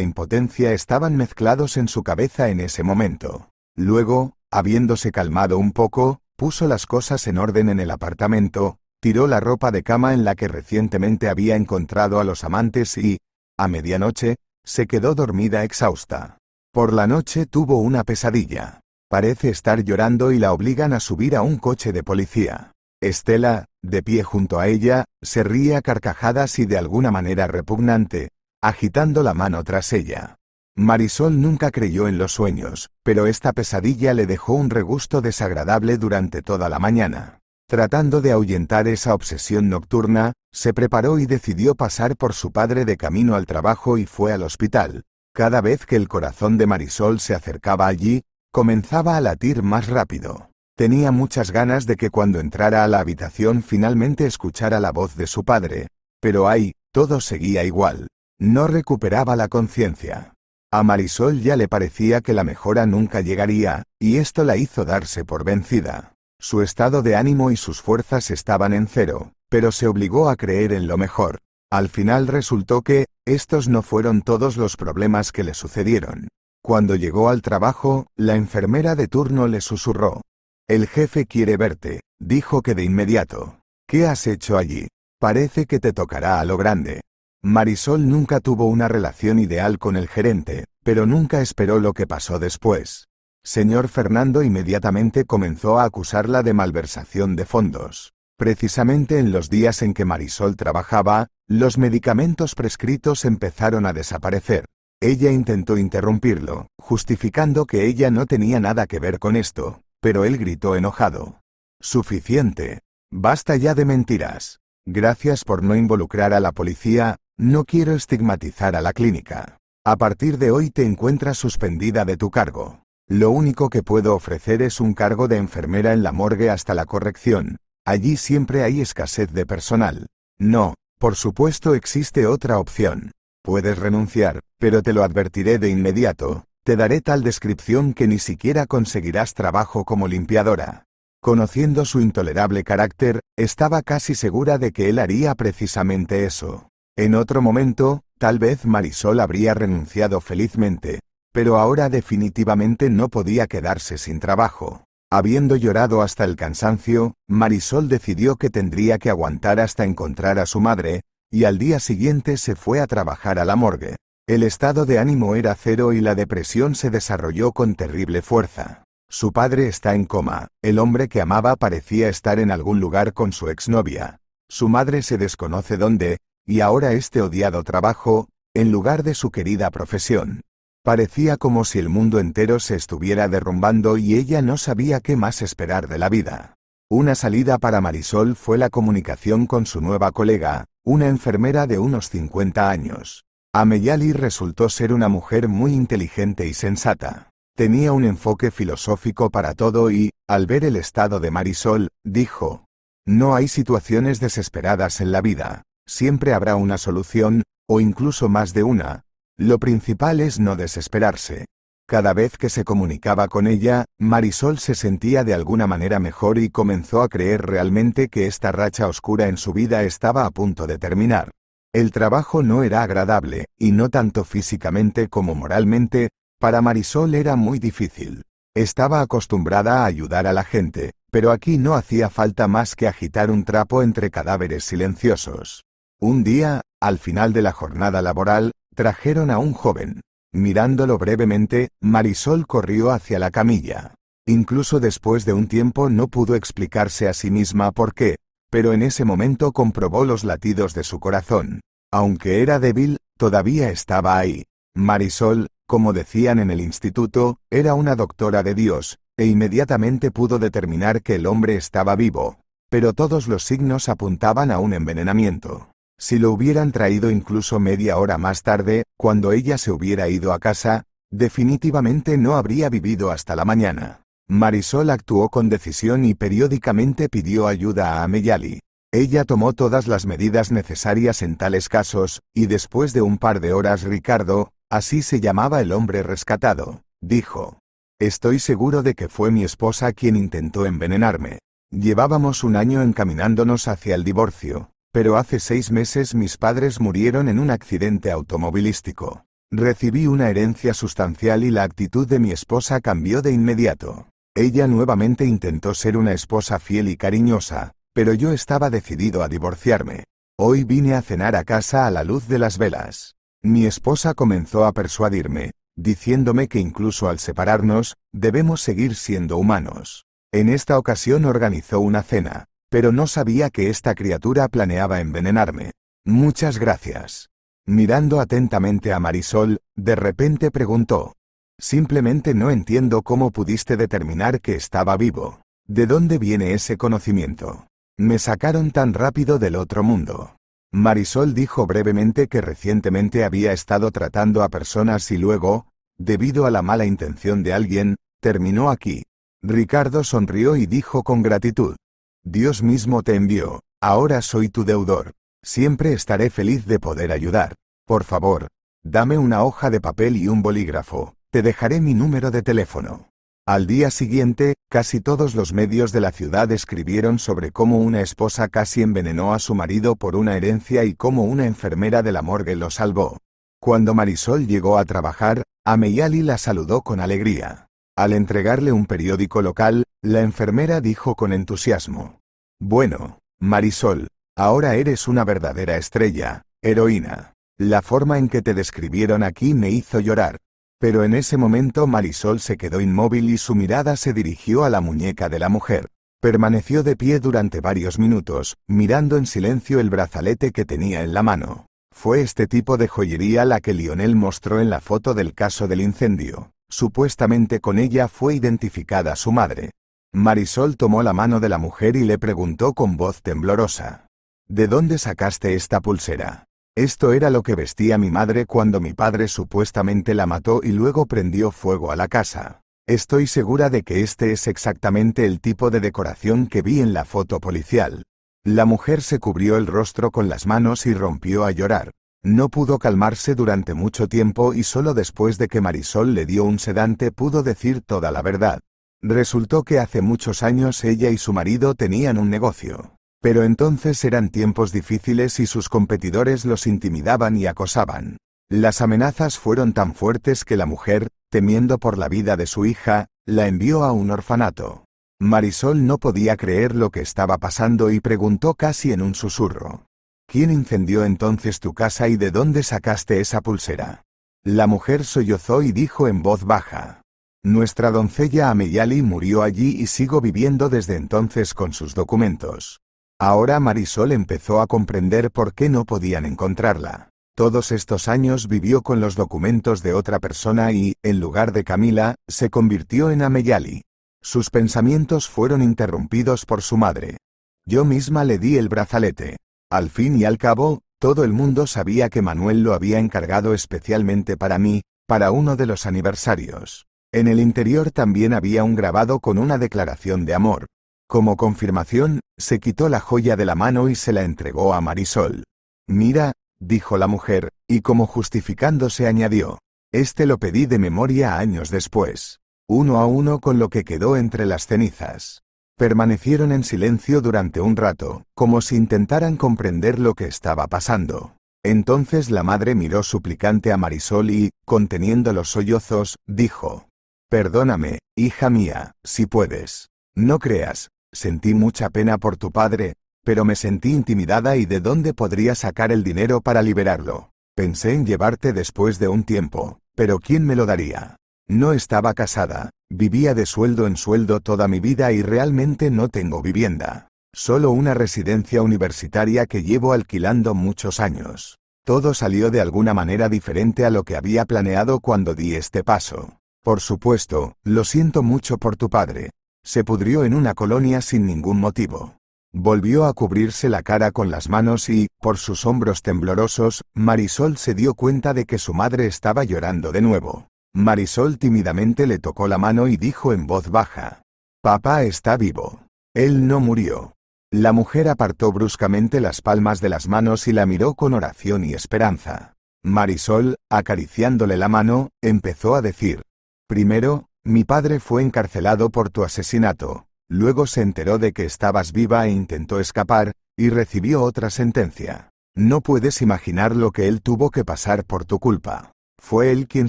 impotencia estaban mezclados en su cabeza en ese momento. Luego, habiéndose calmado un poco, puso las cosas en orden en el apartamento, tiró la ropa de cama en la que recientemente había encontrado a los amantes y, a medianoche, se quedó dormida exhausta. Por la noche tuvo una pesadilla. Parece estar llorando y la obligan a subir a un coche de policía. Estela, de pie junto a ella, se ríe a carcajadas y de alguna manera repugnante, agitando la mano tras ella. Marisol nunca creyó en los sueños, pero esta pesadilla le dejó un regusto desagradable durante toda la mañana. Tratando de ahuyentar esa obsesión nocturna, se preparó y decidió pasar por su padre de camino al trabajo y fue al hospital. Cada vez que el corazón de Marisol se acercaba allí, comenzaba a latir más rápido. Tenía muchas ganas de que cuando entrara a la habitación finalmente escuchara la voz de su padre, pero ahí, todo seguía igual. No recuperaba la conciencia. A Marisol ya le parecía que la mejora nunca llegaría, y esto la hizo darse por vencida. Su estado de ánimo y sus fuerzas estaban en cero, pero se obligó a creer en lo mejor. Al final resultó que, estos no fueron todos los problemas que le sucedieron. Cuando llegó al trabajo, la enfermera de turno le susurró. «El jefe quiere verte», dijo que de inmediato. «¿Qué has hecho allí? Parece que te tocará a lo grande». Marisol nunca tuvo una relación ideal con el gerente, pero nunca esperó lo que pasó después. Señor Fernando inmediatamente comenzó a acusarla de malversación de fondos. Precisamente en los días en que Marisol trabajaba, los medicamentos prescritos empezaron a desaparecer. Ella intentó interrumpirlo, justificando que ella no tenía nada que ver con esto, pero él gritó enojado. «Suficiente. Basta ya de mentiras. Gracias por no involucrar a la policía, no quiero estigmatizar a la clínica. A partir de hoy te encuentras suspendida de tu cargo. Lo único que puedo ofrecer es un cargo de enfermera en la morgue hasta la corrección. Allí siempre hay escasez de personal. No, por supuesto existe otra opción. Puedes renunciar, pero te lo advertiré de inmediato. Te daré tal descripción que ni siquiera conseguirás trabajo como limpiadora». Conociendo su intolerable carácter, estaba casi segura de que él haría precisamente eso. En otro momento, tal vez Marisol habría renunciado felizmente, pero ahora definitivamente no podía quedarse sin trabajo. Habiendo llorado hasta el cansancio, Marisol decidió que tendría que aguantar hasta encontrar a su madre, y al día siguiente se fue a trabajar a la morgue. El estado de ánimo era cero y la depresión se desarrolló con terrible fuerza. Su padre está en coma, el hombre que amaba parecía estar en algún lugar con su exnovia. Su madre se desconoce dónde, y ahora este odiado trabajo, en lugar de su querida profesión. Parecía como si el mundo entero se estuviera derrumbando y ella no sabía qué más esperar de la vida. Una salida para Marisol fue la comunicación con su nueva colega, una enfermera de unos 50 años. Ameyali resultó ser una mujer muy inteligente y sensata. Tenía un enfoque filosófico para todo y, al ver el estado de Marisol, dijo: «No hay situaciones desesperadas en la vida. Siempre habrá una solución, o incluso más de una. Lo principal es no desesperarse». Cada vez que se comunicaba con ella, Marisol se sentía de alguna manera mejor y comenzó a creer realmente que esta racha oscura en su vida estaba a punto de terminar. El trabajo no era agradable, y no tanto físicamente como moralmente. Para Marisol era muy difícil. Estaba acostumbrada a ayudar a la gente, pero aquí no hacía falta más que agitar un trapo entre cadáveres silenciosos. Un día, al final de la jornada laboral, trajeron a un joven. Mirándolo brevemente, Marisol corrió hacia la camilla. Incluso después de un tiempo no pudo explicarse a sí misma por qué, pero en ese momento comprobó los latidos de su corazón. Aunque era débil, todavía estaba ahí. Marisol, como decían en el instituto, era una doctora de Dios, e inmediatamente pudo determinar que el hombre estaba vivo, pero todos los signos apuntaban a un envenenamiento. Si lo hubieran traído incluso media hora más tarde, cuando ella se hubiera ido a casa, definitivamente no habría vivido hasta la mañana. Marisol actuó con decisión y periódicamente pidió ayuda a Ameyali. Ella tomó todas las medidas necesarias en tales casos, y después de un par de horas Ricardo, así se llamaba el hombre rescatado, dijo: Estoy seguro de que fue mi esposa quien intentó envenenarme. Llevábamos un año encaminándonos hacia el divorcio, pero hace 6 meses mis padres murieron en un accidente automovilístico. Recibí una herencia sustancial y la actitud de mi esposa cambió de inmediato. Ella nuevamente intentó ser una esposa fiel y cariñosa, pero yo estaba decidido a divorciarme. Hoy vine a cenar a casa a la luz de las velas. Mi esposa comenzó a persuadirme, diciéndome que incluso al separarnos, debemos seguir siendo humanos. En esta ocasión organizó una cena, pero no sabía que esta criatura planeaba envenenarme. Muchas gracias. Mirando atentamente a Marisol, de repente preguntó: simplemente no entiendo cómo pudiste determinar que estaba vivo. ¿De dónde viene ese conocimiento? Me sacaron tan rápido del otro mundo. Marisol dijo brevemente que recientemente había estado tratando a personas y luego, debido a la mala intención de alguien, terminó aquí. Ricardo sonrió y dijo con gratitud: Dios mismo te envió, ahora soy tu deudor. Siempre estaré feliz de poder ayudar. Por favor, dame una hoja de papel y un bolígrafo, te dejaré mi número de teléfono. Al día siguiente, casi todos los medios de la ciudad escribieron sobre cómo una esposa casi envenenó a su marido por una herencia y cómo una enfermera de la morgue lo salvó. Cuando Marisol llegó a trabajar, Ameyali la saludó con alegría. Al entregarle un periódico local, la enfermera dijo con entusiasmo: bueno, Marisol, ahora eres una verdadera estrella, heroína. La forma en que te describieron aquí me hizo llorar. Pero en ese momento Marisol se quedó inmóvil y su mirada se dirigió a la muñeca de la mujer. Permaneció de pie durante varios minutos, mirando en silencio el brazalete que tenía en la mano. Fue este tipo de joyería la que Lionel mostró en la foto del caso del incendio. Supuestamente con ella fue identificada su madre. Marisol tomó la mano de la mujer y le preguntó con voz temblorosa: ¿de dónde sacaste esta pulsera? Esto era lo que vestía mi madre cuando mi padre supuestamente la mató y luego prendió fuego a la casa. Estoy segura de que este es exactamente el tipo de decoración que vi en la foto policial. La mujer se cubrió el rostro con las manos y rompió a llorar. No pudo calmarse durante mucho tiempo y solo después de que Marisol le dio un sedante pudo decir toda la verdad. Resultó que hace muchos años ella y su marido tenían un negocio. Pero entonces eran tiempos difíciles y sus competidores los intimidaban y acosaban. Las amenazas fueron tan fuertes que la mujer, temiendo por la vida de su hija, la envió a un orfanato. Marisol no podía creer lo que estaba pasando y preguntó casi en un susurro: ¿quién incendió entonces tu casa y de dónde sacaste esa pulsera? La mujer sollozó y dijo en voz baja: nuestra doncella Ameyali murió allí y sigo viviendo desde entonces con sus documentos. Ahora Marisol empezó a comprender por qué no podían encontrarla. Todos estos años vivió con los documentos de otra persona y, en lugar de Camila, se convirtió en Ameyali. Sus pensamientos fueron interrumpidos por su madre. Yo misma le di el brazalete. Al fin y al cabo, todo el mundo sabía que Manuel lo había encargado especialmente para mí, para uno de los aniversarios. En el interior también había un grabado con una declaración de amor. Como confirmación, se quitó la joya de la mano y se la entregó a Marisol. Mira, dijo la mujer, y como justificándose añadió: este lo pedí de memoria años después. Uno a uno con lo que quedó entre las cenizas. Permanecieron en silencio durante un rato, como si intentaran comprender lo que estaba pasando. Entonces la madre miró suplicante a Marisol y, conteniendo los sollozos, dijo: perdóname, hija mía, si puedes. No creas. Sentí mucha pena por tu padre, pero me sentí intimidada y de dónde podría sacar el dinero para liberarlo. Pensé en llevarte después de un tiempo, pero ¿quién me lo daría? No estaba casada, vivía de sueldo en sueldo toda mi vida y realmente no tengo vivienda. Solo una residencia universitaria que llevo alquilando muchos años. Todo salió de alguna manera diferente a lo que había planeado cuando di este paso. Por supuesto, lo siento mucho por tu padre. Se pudrió en una colonia sin ningún motivo. Volvió a cubrirse la cara con las manos y, por sus hombros temblorosos, Marisol se dio cuenta de que su madre estaba llorando de nuevo. Marisol tímidamente le tocó la mano y dijo en voz baja: papá está vivo. Él no murió. La mujer apartó bruscamente las palmas de las manos y la miró con oración y esperanza. Marisol, acariciándole la mano, empezó a decir: primero, Mi padre fue encarcelado por tu asesinato. Luego se enteró de que estabas viva e intentó escapar, y recibió otra sentencia. No puedes imaginar lo que él tuvo que pasar por tu culpa. Fue él quien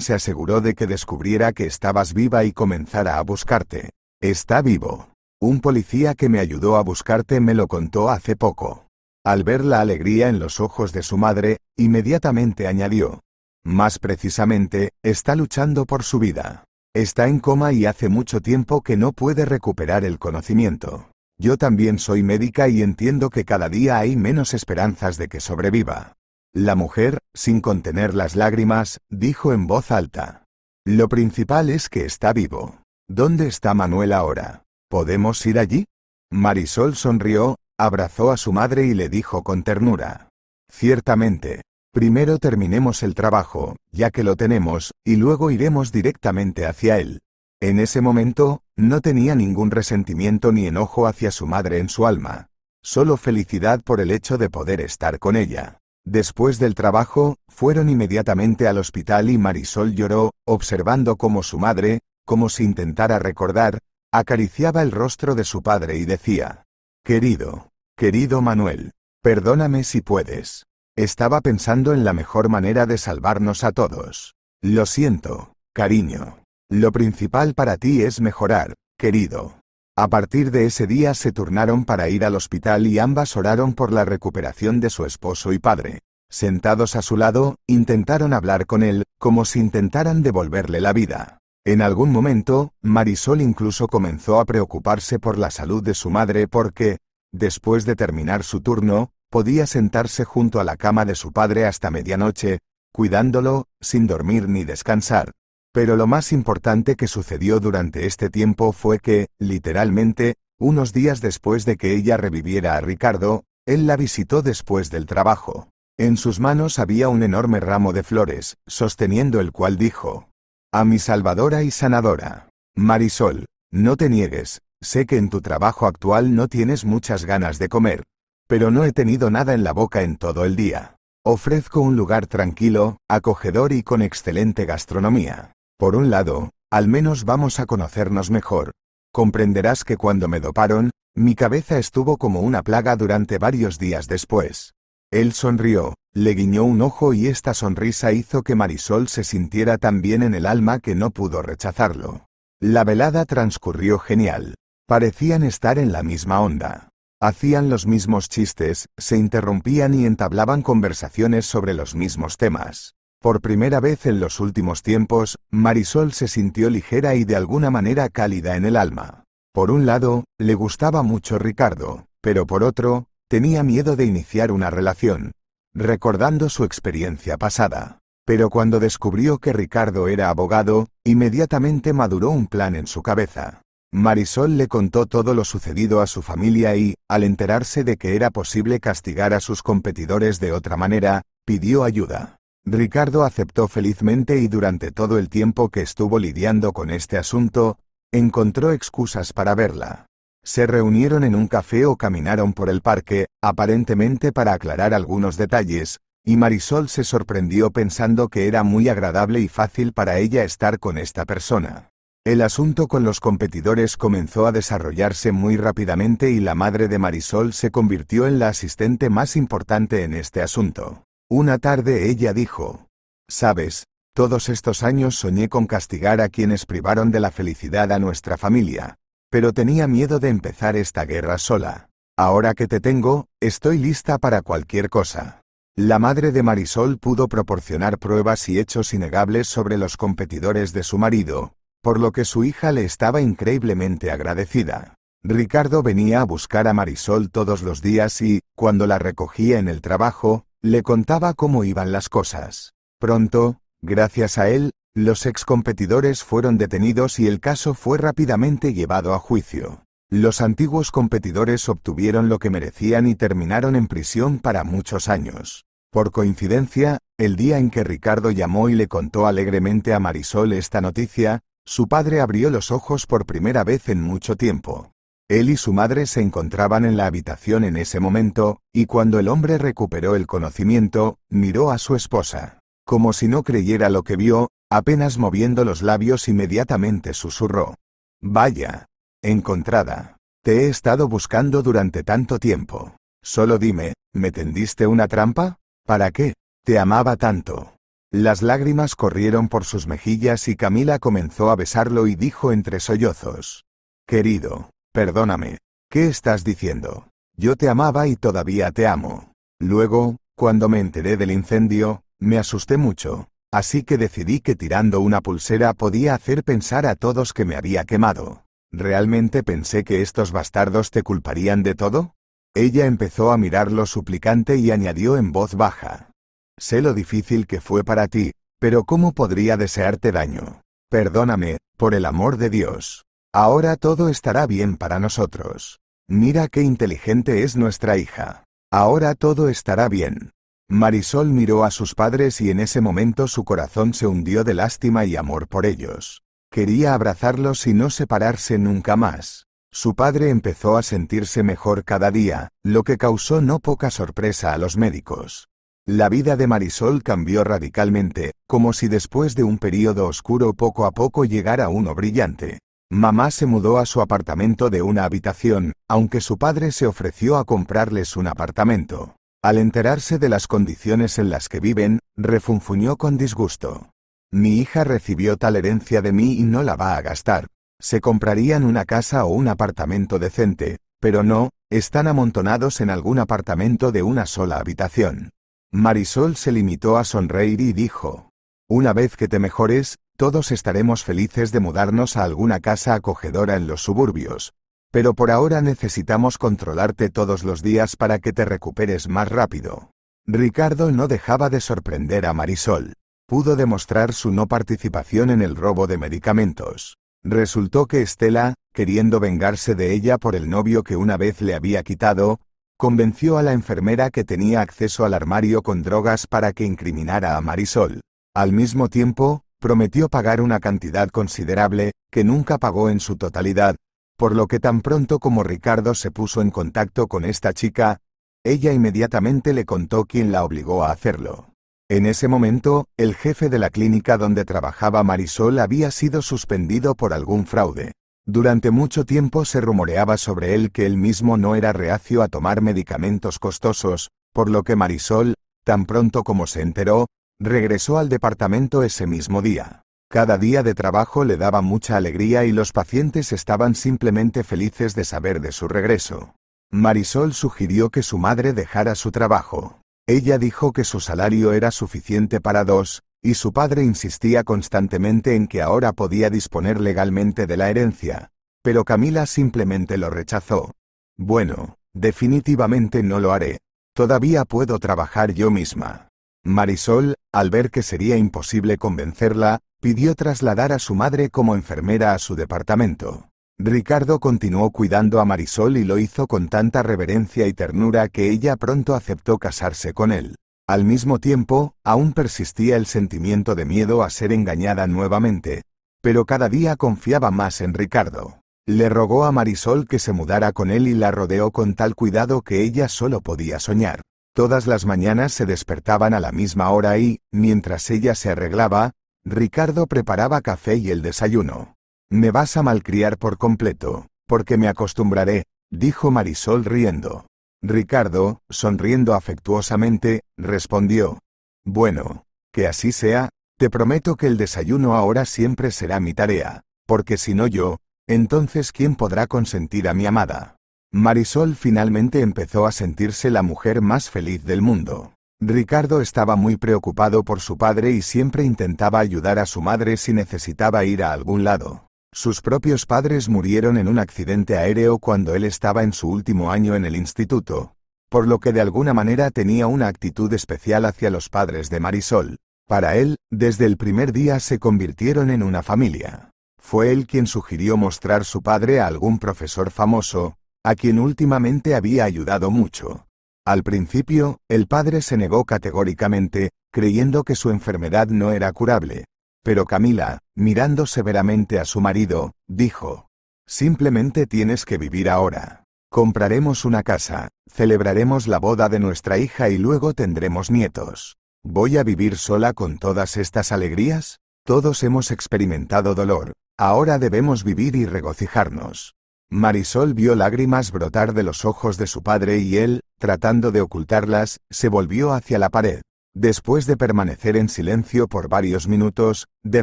se aseguró de que descubriera que estabas viva y comenzara a buscarte. Está vivo. Un policía que me ayudó a buscarte me lo contó hace poco. Al ver la alegría en los ojos de su madre, inmediatamente añadió: más precisamente, está luchando por su vida. Está en coma y hace mucho tiempo que no puede recuperar el conocimiento. Yo también soy médica y entiendo que cada día hay menos esperanzas de que sobreviva. La mujer, sin contener las lágrimas, dijo en voz alta: lo principal es que está vivo. ¿Dónde está Manuel ahora? ¿Podemos ir allí? Marisol sonrió, abrazó a su madre y le dijo con ternura: ciertamente. Primero terminemos el trabajo, ya que lo tenemos, y luego iremos directamente hacia él. En ese momento, no tenía ningún resentimiento ni enojo hacia su madre en su alma. Solo felicidad por el hecho de poder estar con ella. Después del trabajo, fueron inmediatamente al hospital y Marisol lloró, observando cómo su madre, como si intentara recordar, acariciaba el rostro de su padre y decía: querido Manuel, perdóname si puedes. Estaba pensando en la mejor manera de salvarnos a todos. Lo siento, cariño. Lo principal para ti es mejorar, querido. A partir de ese día se turnaron para ir al hospital y ambas oraron por la recuperación de su esposo y padre. Sentados a su lado, intentaron hablar con él, como si intentaran devolverle la vida. En algún momento, Marisol incluso comenzó a preocuparse por la salud de su madre porque, después de terminar su turno, podía sentarse junto a la cama de su padre hasta medianoche, cuidándolo, sin dormir ni descansar. Pero lo más importante que sucedió durante este tiempo fue que, literalmente, unos días después de que ella reviviera a Ricardo, él la visitó después del trabajo. En sus manos había un enorme ramo de flores, sosteniendo el cual dijo: a mi salvadora y sanadora. Marisol, no te niegues, sé que en tu trabajo actual no tienes muchas ganas de comer. Pero no he tenido nada en la boca en todo el día. Ofrezco un lugar tranquilo, acogedor y con excelente gastronomía. Por un lado, al menos vamos a conocernos mejor. Comprenderás que cuando me doparon, mi cabeza estuvo como una plaga durante varios días después. Él sonrió, le guiñó un ojo y esta sonrisa hizo que Marisol se sintiera tan bien en el alma que no pudo rechazarlo. La velada transcurrió genial. Parecían estar en la misma onda. Hacían los mismos chistes, se interrumpían y entablaban conversaciones sobre los mismos temas. Por primera vez en los últimos tiempos, Marisol se sintió ligera y de alguna manera cálida en el alma. Por un lado, le gustaba mucho Ricardo, pero por otro, tenía miedo de iniciar una relación, recordando su experiencia pasada. Pero cuando descubrió que Ricardo era abogado, inmediatamente maduró un plan en su cabeza. Marisol le contó todo lo sucedido a su familia y, al enterarse de que era posible castigar a sus competidores de otra manera, pidió ayuda. Ricardo aceptó felizmente y durante todo el tiempo que estuvo lidiando con este asunto, encontró excusas para verla. Se reunieron en un café o caminaron por el parque, aparentemente para aclarar algunos detalles, y Marisol se sorprendió pensando que era muy agradable y fácil para ella estar con esta persona. El asunto con los competidores comenzó a desarrollarse muy rápidamente y la madre de Marisol se convirtió en la asistente más importante en este asunto. Una tarde ella dijo: «Sabes, todos estos años soñé con castigar a quienes privaron de la felicidad a nuestra familia, pero tenía miedo de empezar esta guerra sola. Ahora que te tengo, estoy lista para cualquier cosa». La madre de Marisol pudo proporcionar pruebas y hechos innegables sobre los competidores de su marido, por lo que su hija le estaba increíblemente agradecida. Ricardo venía a buscar a Marisol todos los días y, cuando la recogía en el trabajo, le contaba cómo iban las cosas. Pronto, gracias a él, los ex competidores fueron detenidos y el caso fue rápidamente llevado a juicio. Los antiguos competidores obtuvieron lo que merecían y terminaron en prisión para muchos años. Por coincidencia, el día en que Ricardo llamó y le contó alegremente a Marisol esta noticia, su padre abrió los ojos por primera vez en mucho tiempo. Él y su madre se encontraban en la habitación en ese momento, y cuando el hombre recuperó el conocimiento, miró a su esposa. Como si no creyera lo que vio, Apenas moviendo los labios inmediatamente susurró. Vaya. Encontrada. Te he estado buscando durante tanto tiempo. Solo dime, ¿me tendiste una trampa? ¿Para qué? Te amaba tanto. Las lágrimas corrieron por sus mejillas y Camila comenzó a besarlo y dijo entre sollozos. Querido, perdóname. ¿Qué estás diciendo? Yo te amaba y todavía te amo. Luego, cuando me enteré del incendio, me asusté mucho, así que decidí que tirando una pulsera podía hacer pensar a todos que me había quemado. ¿Realmente pensé que estos bastardos te culparían de todo? Ella empezó a mirarlo suplicante y añadió en voz baja. Sé lo difícil que fue para ti, pero ¿cómo podría desearte daño? Perdóname, por el amor de Dios. Ahora todo estará bien para nosotros. Mira qué inteligente es nuestra hija. Ahora todo estará bien. Marisol miró a sus padres y en ese momento su corazón se hundió de lástima y amor por ellos. Quería abrazarlos y no separarse nunca más. Su padre empezó a sentirse mejor cada día, lo que causó no poca sorpresa a los médicos. La vida de Marisol cambió radicalmente, como si después de un período oscuro poco a poco llegara uno brillante. Mamá se mudó a su apartamento de una habitación, aunque su padre se ofreció a comprarles un apartamento. Al enterarse de las condiciones en las que viven, refunfuñó con disgusto. Mi hija recibió tal herencia de mí y no la va a gastar. Se comprarían una casa o un apartamento decente, pero no, están amontonados en algún apartamento de una sola habitación. Marisol se limitó a sonreír y dijo, una vez que te mejores, todos estaremos felices de mudarnos a alguna casa acogedora en los suburbios, pero por ahora necesitamos controlarte todos los días para que te recuperes más rápido. Ricardo no dejaba de sorprender a Marisol. Pudo demostrar su no participación en el robo de medicamentos. Resultó que Estela, queriendo vengarse de ella por el novio que una vez le había quitado, convenció a la enfermera que tenía acceso al armario con drogas para que incriminara a Marisol. Al mismo tiempo, prometió pagar una cantidad considerable, que nunca pagó en su totalidad, por lo que tan pronto como Ricardo se puso en contacto con esta chica, ella inmediatamente le contó quién la obligó a hacerlo. En ese momento, el jefe de la clínica donde trabajaba Marisol había sido suspendido por algún fraude. Durante mucho tiempo se rumoreaba sobre él que él mismo no era reacio a tomar medicamentos costosos, por lo que Marisol, tan pronto como se enteró, regresó al departamento ese mismo día. Cada día de trabajo le daba mucha alegría y los pacientes estaban simplemente felices de saber de su regreso. Marisol sugirió que su madre dejara su trabajo. Ella dijo que su salario era suficiente para dos, y su padre insistía constantemente en que ahora podía disponer legalmente de la herencia, pero Camila simplemente lo rechazó. Bueno, definitivamente no lo haré. Todavía puedo trabajar yo misma. Marisol, al ver que sería imposible convencerla, pidió trasladar a su madre como enfermera a su departamento. Ricardo continuó cuidando a Marisol y lo hizo con tanta reverencia y ternura que ella pronto aceptó casarse con él. Al mismo tiempo, aún persistía el sentimiento de miedo a ser engañada nuevamente, pero cada día confiaba más en Ricardo. Le rogó a Marisol que se mudara con él y la rodeó con tal cuidado que ella solo podía soñar. Todas las mañanas se despertaban a la misma hora y, mientras ella se arreglaba, Ricardo preparaba café y el desayuno. Me vas a malcriar por completo, porque me acostumbraré, dijo Marisol riendo. Ricardo, sonriendo afectuosamente, respondió. Bueno, que así sea, te prometo que el desayuno ahora siempre será mi tarea, porque si no yo, entonces ¿quién podrá consentir a mi amada? Marisol finalmente empezó a sentirse la mujer más feliz del mundo. Ricardo estaba muy preocupado por su padre y siempre intentaba ayudar a su madre si necesitaba ir a algún lado. Sus propios padres murieron en un accidente aéreo cuando él estaba en su último año en el instituto, por lo que de alguna manera tenía una actitud especial hacia los padres de Marisol. Para él, desde el primer día se convirtieron en una familia. Fue él quien sugirió mostrar su padre a algún profesor famoso, a quien últimamente había ayudado mucho. Al principio, el padre se negó categóricamente, creyendo que su enfermedad no era curable. Pero Camila, mirando severamente a su marido, dijo, simplemente tienes que vivir ahora. Compraremos una casa, celebraremos la boda de nuestra hija y luego tendremos nietos. ¿Voy a vivir sola con todas estas alegrías? Todos hemos experimentado dolor. Ahora debemos vivir y regocijarnos. Marisol vio lágrimas brotar de los ojos de su padre y él, tratando de ocultarlas, se volvió hacia la pared. Después de permanecer en silencio por varios minutos, de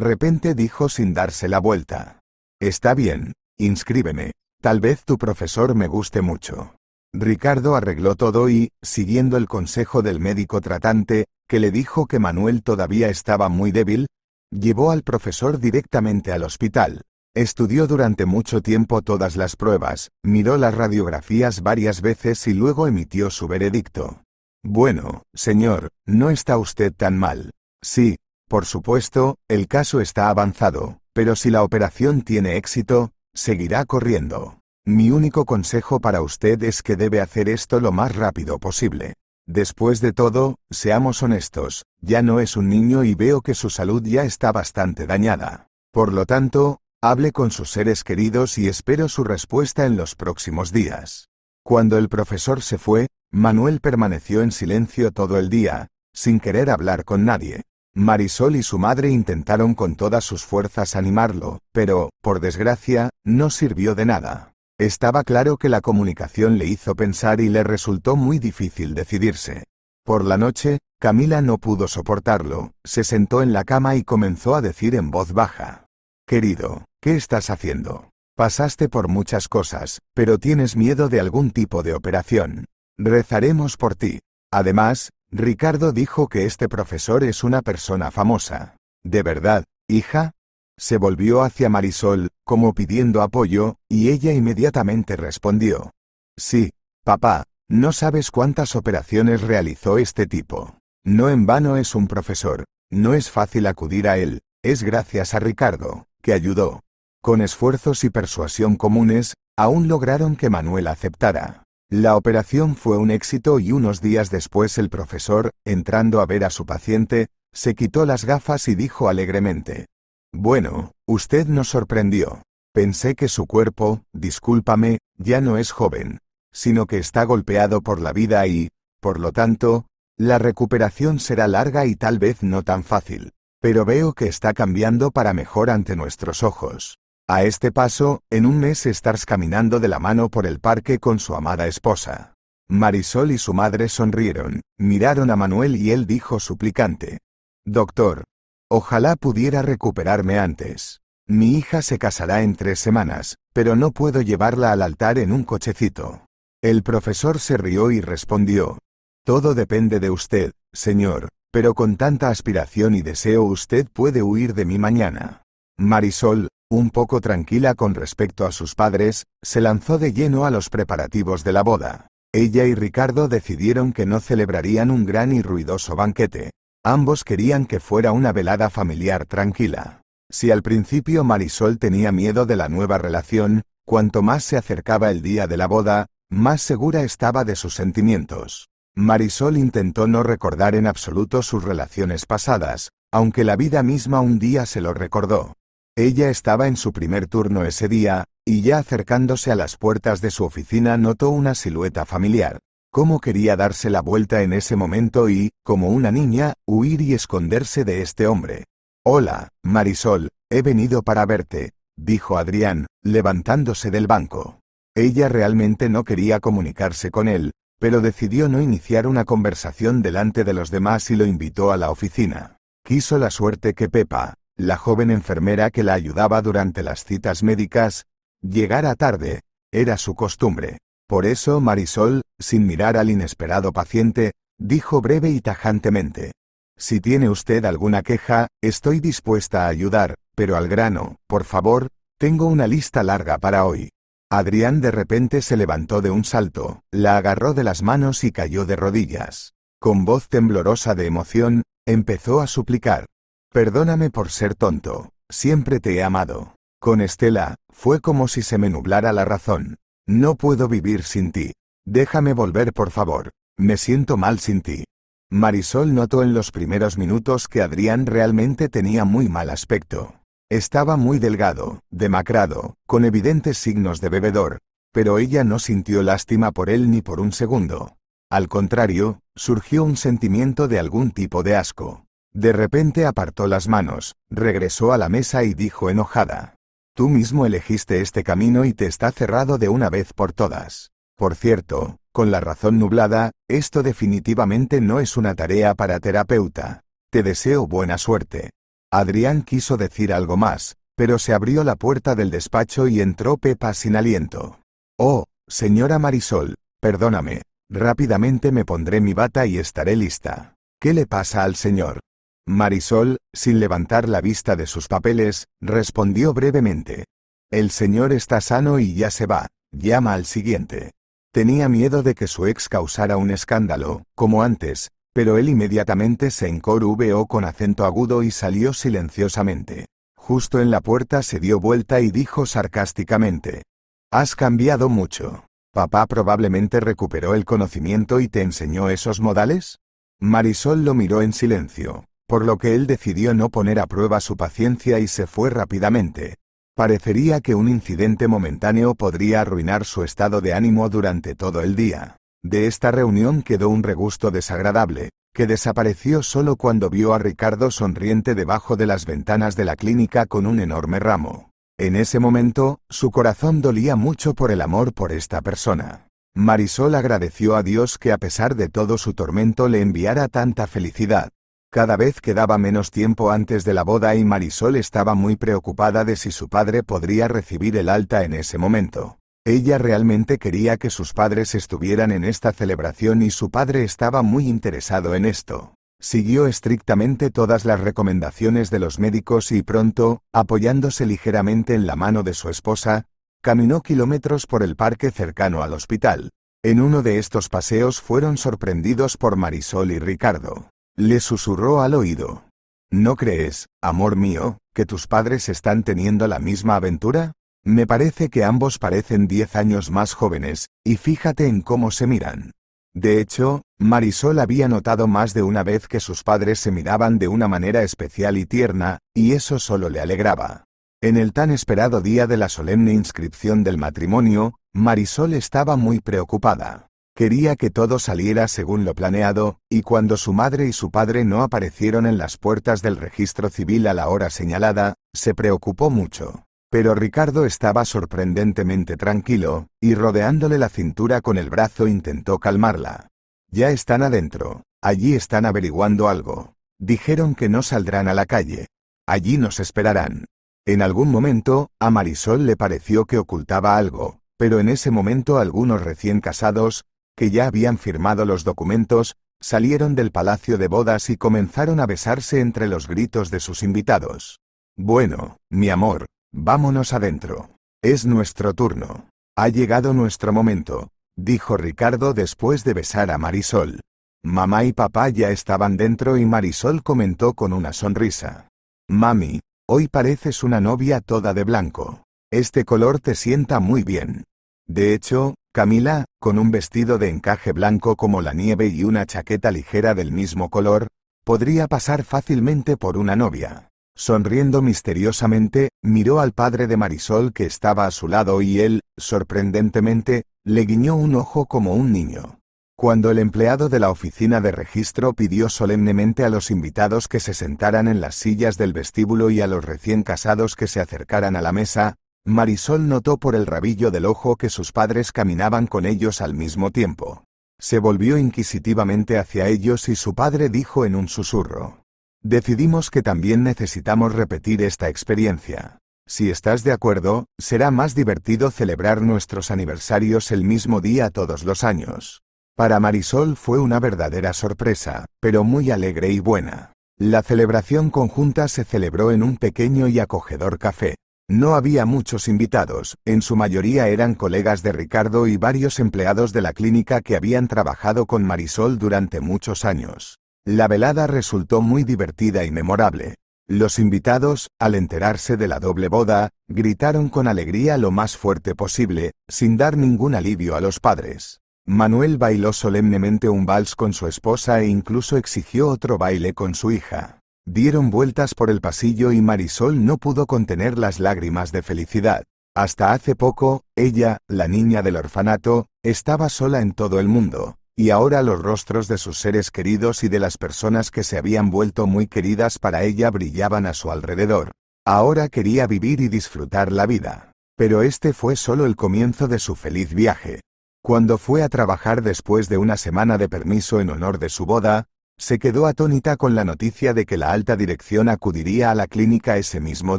repente dijo sin darse la vuelta: «Está bien, inscríbeme. Tal vez tu profesor me guste mucho». Ricardo arregló todo y, siguiendo el consejo del médico tratante, que le dijo que Manuel todavía estaba muy débil, llevó al profesor directamente al hospital. Estudió durante mucho tiempo todas las pruebas, miró las radiografías varias veces y luego emitió su veredicto. «Bueno, señor, no está usted tan mal. Sí, por supuesto, el caso está avanzado, pero si la operación tiene éxito, seguirá corriendo. Mi único consejo para usted es que debe hacer esto lo más rápido posible. Después de todo, seamos honestos, ya no es un niño y veo que su salud ya está bastante dañada. Por lo tanto, hable con sus seres queridos y espero su respuesta en los próximos días». Cuando el profesor se fue, Manuel permaneció en silencio todo el día, sin querer hablar con nadie. Marisol y su madre intentaron con todas sus fuerzas animarlo, pero, por desgracia, no sirvió de nada. Estaba claro que la comunicación le hizo pensar y le resultó muy difícil decidirse. Por la noche, Camila no pudo soportarlo, se sentó en la cama y comenzó a decir en voz baja: «Querido, ¿qué estás haciendo? Pasaste por muchas cosas, pero tienes miedo de algún tipo de operación. Rezaremos por ti. Además, Ricardo dijo que este profesor es una persona famosa. ¿De verdad, hija?». Se volvió hacia Marisol, como pidiendo apoyo, y ella inmediatamente respondió: «Sí, papá, no sabes cuántas operaciones realizó este tipo. No en vano es un profesor. No es fácil acudir a él, es gracias a Ricardo, que ayudó». Con esfuerzos y persuasión comunes, aún lograron que Manuel aceptara. La operación fue un éxito y unos días después el profesor, entrando a ver a su paciente, se quitó las gafas y dijo alegremente: «Bueno, usted nos sorprendió. Pensé que su cuerpo, discúlpame, ya no es joven, sino que está golpeado por la vida y, por lo tanto, la recuperación será larga y tal vez no tan fácil. Pero veo que está cambiando para mejor ante nuestros ojos. A este paso, en un mes estarás caminando de la mano por el parque con su amada esposa». Marisol y su madre sonrieron, miraron a Manuel y él dijo suplicante: «Doctor, ojalá pudiera recuperarme antes. Mi hija se casará en 3 semanas, pero no puedo llevarla al altar en un cochecito». El profesor se rió y respondió: «Todo depende de usted, señor, pero con tanta aspiración y deseo usted puede huir de mí mañana». Marisol, un poco tranquila con respecto a sus padres, se lanzó de lleno a los preparativos de la boda. Ella y Ricardo decidieron que no celebrarían un gran y ruidoso banquete. Ambos querían que fuera una velada familiar tranquila. Si al principio Marisol tenía miedo de la nueva relación, cuanto más se acercaba el día de la boda, más segura estaba de sus sentimientos. Marisol intentó no recordar en absoluto sus relaciones pasadas, aunque la vida misma un día se lo recordó. Ella estaba en su primer turno ese día, y ya acercándose a las puertas de su oficina notó una silueta familiar. Cómo quería darse la vuelta en ese momento y, como una niña, huir y esconderse de este hombre. «Hola, Marisol, he venido para verte», dijo Adrián, levantándose del banco. Ella realmente no quería comunicarse con él, pero decidió no iniciar una conversación delante de los demás y lo invitó a la oficina. Quiso la suerte que Pepa, la joven enfermera que la ayudaba durante las citas médicas, llegara tarde, era su costumbre. Por eso Marisol, sin mirar al inesperado paciente, dijo breve y tajantemente: «Si tiene usted alguna queja, estoy dispuesta a ayudar, pero al grano, por favor, tengo una lista larga para hoy». Adrián de repente se levantó de un salto, la agarró de las manos y cayó de rodillas. Con voz temblorosa de emoción, empezó a suplicar: «Perdóname por ser tonto, siempre te he amado. Con Estela, fue como si se me nublara la razón. No puedo vivir sin ti. Déjame volver por favor, me siento mal sin ti». Marisol notó en los primeros minutos que Adrián realmente tenía muy mal aspecto. Estaba muy delgado, demacrado, con evidentes signos de bebedor, pero ella no sintió lástima por él ni por un segundo. Al contrario, surgió un sentimiento de algún tipo de asco. De repente apartó las manos, regresó a la mesa y dijo enojada: «Tú mismo elegiste este camino y te está cerrado de una vez por todas. Por cierto, con la razón nublada, esto definitivamente no es una tarea para terapeuta. Te deseo buena suerte». Adrián quiso decir algo más, pero se abrió la puerta del despacho y entró Pepa sin aliento. «Oh, señora Marisol, perdóname, rápidamente me pondré mi bata y estaré lista. ¿Qué le pasa al señor?». Marisol, sin levantar la vista de sus papeles, respondió brevemente: «El señor está sano y ya se va, llama al siguiente». Tenía miedo de que su ex causara un escándalo, como antes, pero él inmediatamente se encorvó con acento agudo y salió silenciosamente. Justo en la puerta se dio vuelta y dijo sarcásticamente: «Has cambiado mucho. ¿Papá probablemente recuperó el conocimiento y te enseñó esos modales?». Marisol lo miró en silencio, por lo que él decidió no poner a prueba su paciencia y se fue rápidamente. Parecería que un incidente momentáneo podría arruinar su estado de ánimo durante todo el día. De esta reunión quedó un regusto desagradable, que desapareció solo cuando vio a Ricardo sonriente debajo de las ventanas de la clínica con un enorme ramo. En ese momento, su corazón dolía mucho por el amor por esta persona. Marisol agradeció a Dios que a pesar de todo su tormento le enviara tanta felicidad. Cada vez quedaba menos tiempo antes de la boda y Marisol estaba muy preocupada de si su padre podría recibir el alta en ese momento. Ella realmente quería que sus padres estuvieran en esta celebración y su padre estaba muy interesado en esto. Siguió estrictamente todas las recomendaciones de los médicos y pronto, apoyándose ligeramente en la mano de su esposa, caminó kilómetros por el parque cercano al hospital. En uno de estos paseos fueron sorprendidos por Marisol y Ricardo. Le susurró al oído: «¿No crees, amor mío, que tus padres están teniendo la misma aventura? Me parece que ambos parecen 10 años más jóvenes, y fíjate en cómo se miran». De hecho, Marisol había notado más de una vez que sus padres se miraban de una manera especial y tierna, y eso solo le alegraba. En el tan esperado día de la solemne inscripción del matrimonio, Marisol estaba muy preocupada. Quería que todo saliera según lo planeado, y cuando su madre y su padre no aparecieron en las puertas del registro civil a la hora señalada, se preocupó mucho. Pero Ricardo estaba sorprendentemente tranquilo, y rodeándole la cintura con el brazo intentó calmarla. «Ya están adentro. Allí están averiguando algo. Dijeron que no saldrán a la calle. Allí nos esperarán». En algún momento, a Marisol le pareció que ocultaba algo, pero en ese momento algunos recién casados, que ya habían firmado los documentos, salieron del palacio de bodas y comenzaron a besarse entre los gritos de sus invitados. «Bueno, mi amor, vámonos adentro. Es nuestro turno. Ha llegado nuestro momento», dijo Ricardo después de besar a Marisol. Mamá y papá ya estaban dentro y Marisol comentó con una sonrisa: «Mami, hoy pareces una novia toda de blanco. Este color te sienta muy bien. De hecho, Camila, con un vestido de encaje blanco como la nieve y una chaqueta ligera del mismo color, podría pasar fácilmente por una novia». Sonriendo misteriosamente, miró al padre de Marisol que estaba a su lado y él, sorprendentemente, le guiñó un ojo como un niño. Cuando el empleado de la oficina de registro pidió solemnemente a los invitados que se sentaran en las sillas del vestíbulo y a los recién casados que se acercaran a la mesa, Marisol notó por el rabillo del ojo que sus padres caminaban con ellos al mismo tiempo. Se volvió inquisitivamente hacia ellos y su padre dijo en un susurro: «Decidimos que también necesitamos repetir esta experiencia. Si estás de acuerdo, será más divertido celebrar nuestros aniversarios el mismo día todos los años». Para Marisol fue una verdadera sorpresa, pero muy alegre y buena. La celebración conjunta se celebró en un pequeño y acogedor café. No había muchos invitados, en su mayoría eran colegas de Ricardo y varios empleados de la clínica que habían trabajado con Marisol durante muchos años. La velada resultó muy divertida y memorable. Los invitados, al enterarse de la doble boda, gritaron con alegría lo más fuerte posible, sin dar ningún alivio a los padres. Manuel bailó solemnemente un vals con su esposa e incluso exigió otro baile con su hija. Dieron vueltas por el pasillo y Marisol no pudo contener las lágrimas de felicidad. Hasta hace poco, ella, la niña del orfanato, estaba sola en todo el mundo, y ahora los rostros de sus seres queridos y de las personas que se habían vuelto muy queridas para ella brillaban a su alrededor. Ahora quería vivir y disfrutar la vida. Pero este fue solo el comienzo de su feliz viaje. Cuando fue a trabajar después de una semana de permiso en honor de su boda, se quedó atónita con la noticia de que la alta dirección acudiría a la clínica ese mismo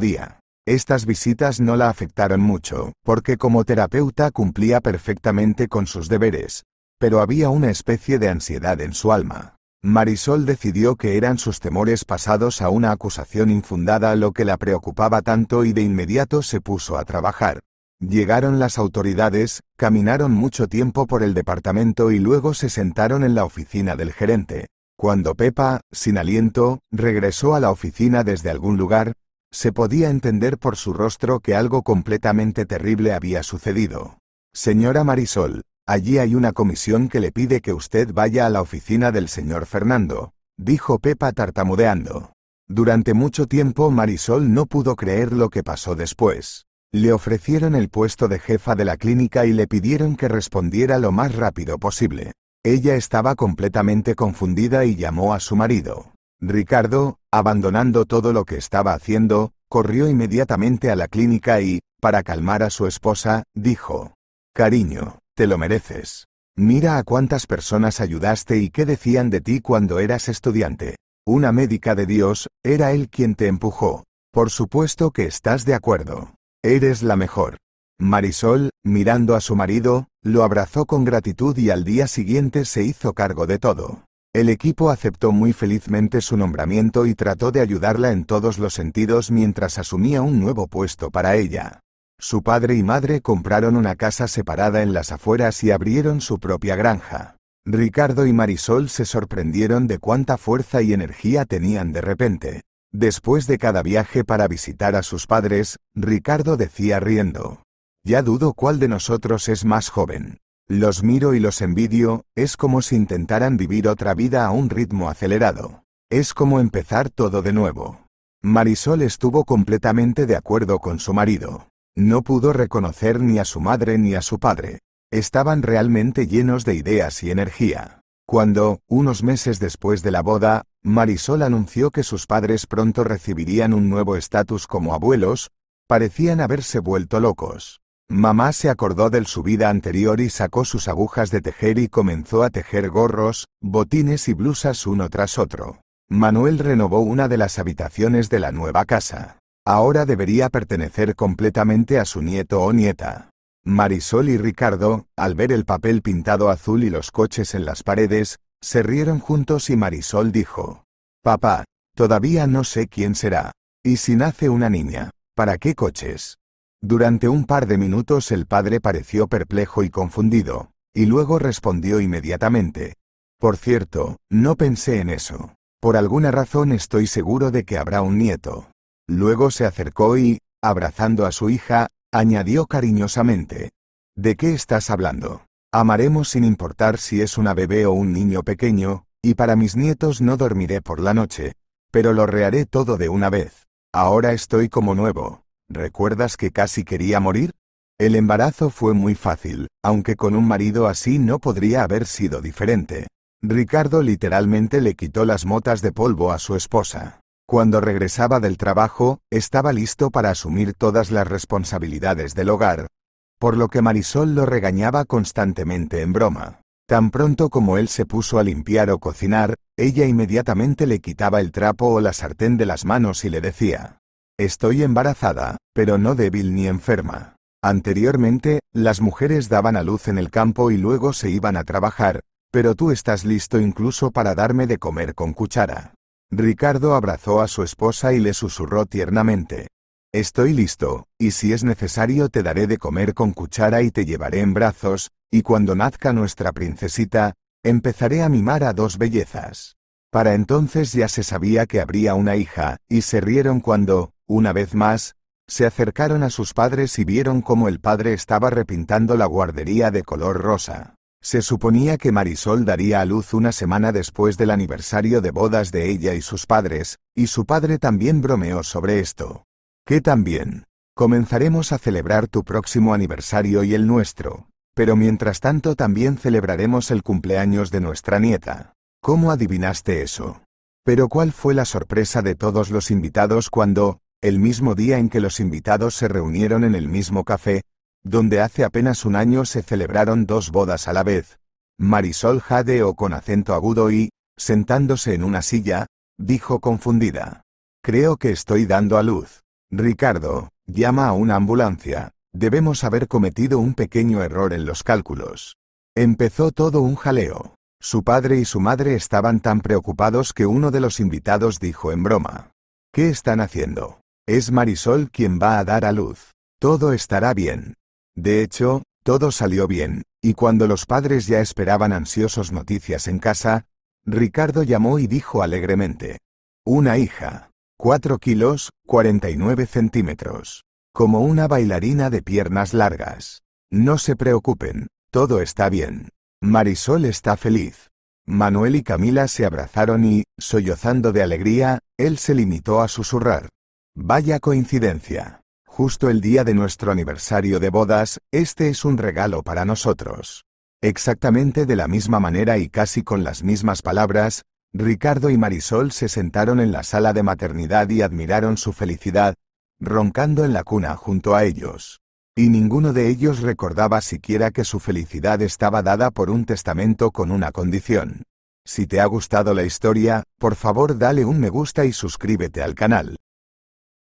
día. Estas visitas no la afectaron mucho, porque como terapeuta cumplía perfectamente con sus deberes, pero había una especie de ansiedad en su alma. Marisol decidió que eran sus temores pasados a una acusación infundada lo que la preocupaba tanto y de inmediato se puso a trabajar. Llegaron las autoridades, caminaron mucho tiempo por el departamento y luego se sentaron en la oficina del gerente. Cuando Pepa, sin aliento, regresó a la oficina desde algún lugar, se podía entender por su rostro que algo completamente terrible había sucedido. Señora Marisol, allí hay una comisión que le pide que usted vaya a la oficina del señor Fernando, dijo Pepa tartamudeando. Durante mucho tiempo Marisol no pudo creer lo que pasó después. Le ofrecieron el puesto de jefa de la clínica y le pidieron que respondiera lo más rápido posible. Ella estaba completamente confundida y llamó a su marido. Ricardo, abandonando todo lo que estaba haciendo, corrió inmediatamente a la clínica y, para calmar a su esposa, dijo: «Cariño, te lo mereces. Mira a cuántas personas ayudaste y qué decían de ti cuando eras estudiante. Una médica de Dios, era él quien te empujó. Por supuesto que estás de acuerdo. Eres la mejor». Marisol, mirando a su marido, lo abrazó con gratitud y al día siguiente se hizo cargo de todo. El equipo aceptó muy felizmente su nombramiento y trató de ayudarla en todos los sentidos mientras asumía un nuevo puesto para ella. Su padre y madre compraron una casa separada en las afueras y abrieron su propia granja. Ricardo y Marisol se sorprendieron de cuánta fuerza y energía tenían de repente. Después de cada viaje para visitar a sus padres, Ricardo decía riendo: «Ya dudo cuál de nosotros es más joven. Los miro y los envidio, es como si intentaran vivir otra vida a un ritmo acelerado. Es como empezar todo de nuevo». Marisol estuvo completamente de acuerdo con su marido. No pudo reconocer ni a su madre ni a su padre. Estaban realmente llenos de ideas y energía. Cuando, unos meses después de la boda, Marisol anunció que sus padres pronto recibirían un nuevo estatus como abuelos, parecían haberse vuelto locos. Mamá se acordó de su vida anterior y sacó sus agujas de tejer y comenzó a tejer gorros, botines y blusas uno tras otro. Manuel renovó una de las habitaciones de la nueva casa. Ahora debería pertenecer completamente a su nieto o nieta. Marisol y Ricardo, al ver el papel pintado azul y los coches en las paredes, se rieron juntos y Marisol dijo: «Papá, todavía no sé quién será. ¿Y si nace una niña? ¿Para qué coches?». Durante un par de minutos el padre pareció perplejo y confundido, y luego respondió inmediatamente: «Por cierto, no pensé en eso. Por alguna razón estoy seguro de que habrá un nieto». Luego se acercó y, abrazando a su hija, añadió cariñosamente: «¿De qué estás hablando? Amaremos sin importar si es una bebé o un niño pequeño, y para mis nietos no dormiré por la noche, pero lo reharé todo de una vez. Ahora estoy como nuevo. ¿Recuerdas que casi quería morir?». El embarazo fue muy fácil, aunque con un marido así no podría haber sido diferente. Ricardo literalmente le quitó las motas de polvo a su esposa. Cuando regresaba del trabajo, estaba listo para asumir todas las responsabilidades del hogar, por lo que Marisol lo regañaba constantemente en broma. Tan pronto como él se puso a limpiar o cocinar, ella inmediatamente le quitaba el trapo o la sartén de las manos y le decía: «Estoy embarazada, pero no débil ni enferma. Anteriormente, las mujeres daban a luz en el campo y luego se iban a trabajar, pero tú estás listo incluso para darme de comer con cuchara». Ricardo abrazó a su esposa y le susurró tiernamente: «Estoy listo, y si es necesario te daré de comer con cuchara y te llevaré en brazos, y cuando nazca nuestra princesita, empezaré a mimar a dos bellezas». Para entonces ya se sabía que habría una hija, y se rieron cuando, una vez más, se acercaron a sus padres y vieron cómo el padre estaba repintando la guardería de color rosa. Se suponía que Marisol daría a luz una semana después del aniversario de bodas de ella y sus padres, y su padre también bromeó sobre esto. «¿Qué también? Comenzaremos a celebrar tu próximo aniversario y el nuestro. Pero mientras tanto también celebraremos el cumpleaños de nuestra nieta. ¿Cómo adivinaste eso? Pero ¿cuál fue la sorpresa de todos los invitados cuando, el mismo día en que los invitados se reunieron en el mismo café, donde hace apenas un año se celebraron 2 bodas a la vez, Marisol jadeó con acento agudo y, sentándose en una silla, dijo confundida: creo que estoy dando a luz. Ricardo, llama a una ambulancia, debemos haber cometido un pequeño error en los cálculos. Empezó todo un jaleo. Su padre y su madre estaban tan preocupados que uno de los invitados dijo en broma: ¿qué están haciendo? Es Marisol quien va a dar a luz. Todo estará bien. De hecho, todo salió bien, y cuando los padres ya esperaban ansiosos noticias en casa, Ricardo llamó y dijo alegremente: una hija. 4 kilos, 49 centímetros. Como una bailarina de piernas largas. No se preocupen, todo está bien. Marisol está feliz. Manuel y Camila se abrazaron y, sollozando de alegría, él se limitó a susurrar: vaya coincidencia. Justo el día de nuestro aniversario de bodas, este es un regalo para nosotros. Exactamente de la misma manera y casi con las mismas palabras, Ricardo y Marisol se sentaron en la sala de maternidad y admiraron su felicidad, roncando en la cuna junto a ellos. Y ninguno de ellos recordaba siquiera que su felicidad estaba dada por un testamento con una condición. Si te ha gustado la historia, por favor dale un me gusta y suscríbete al canal.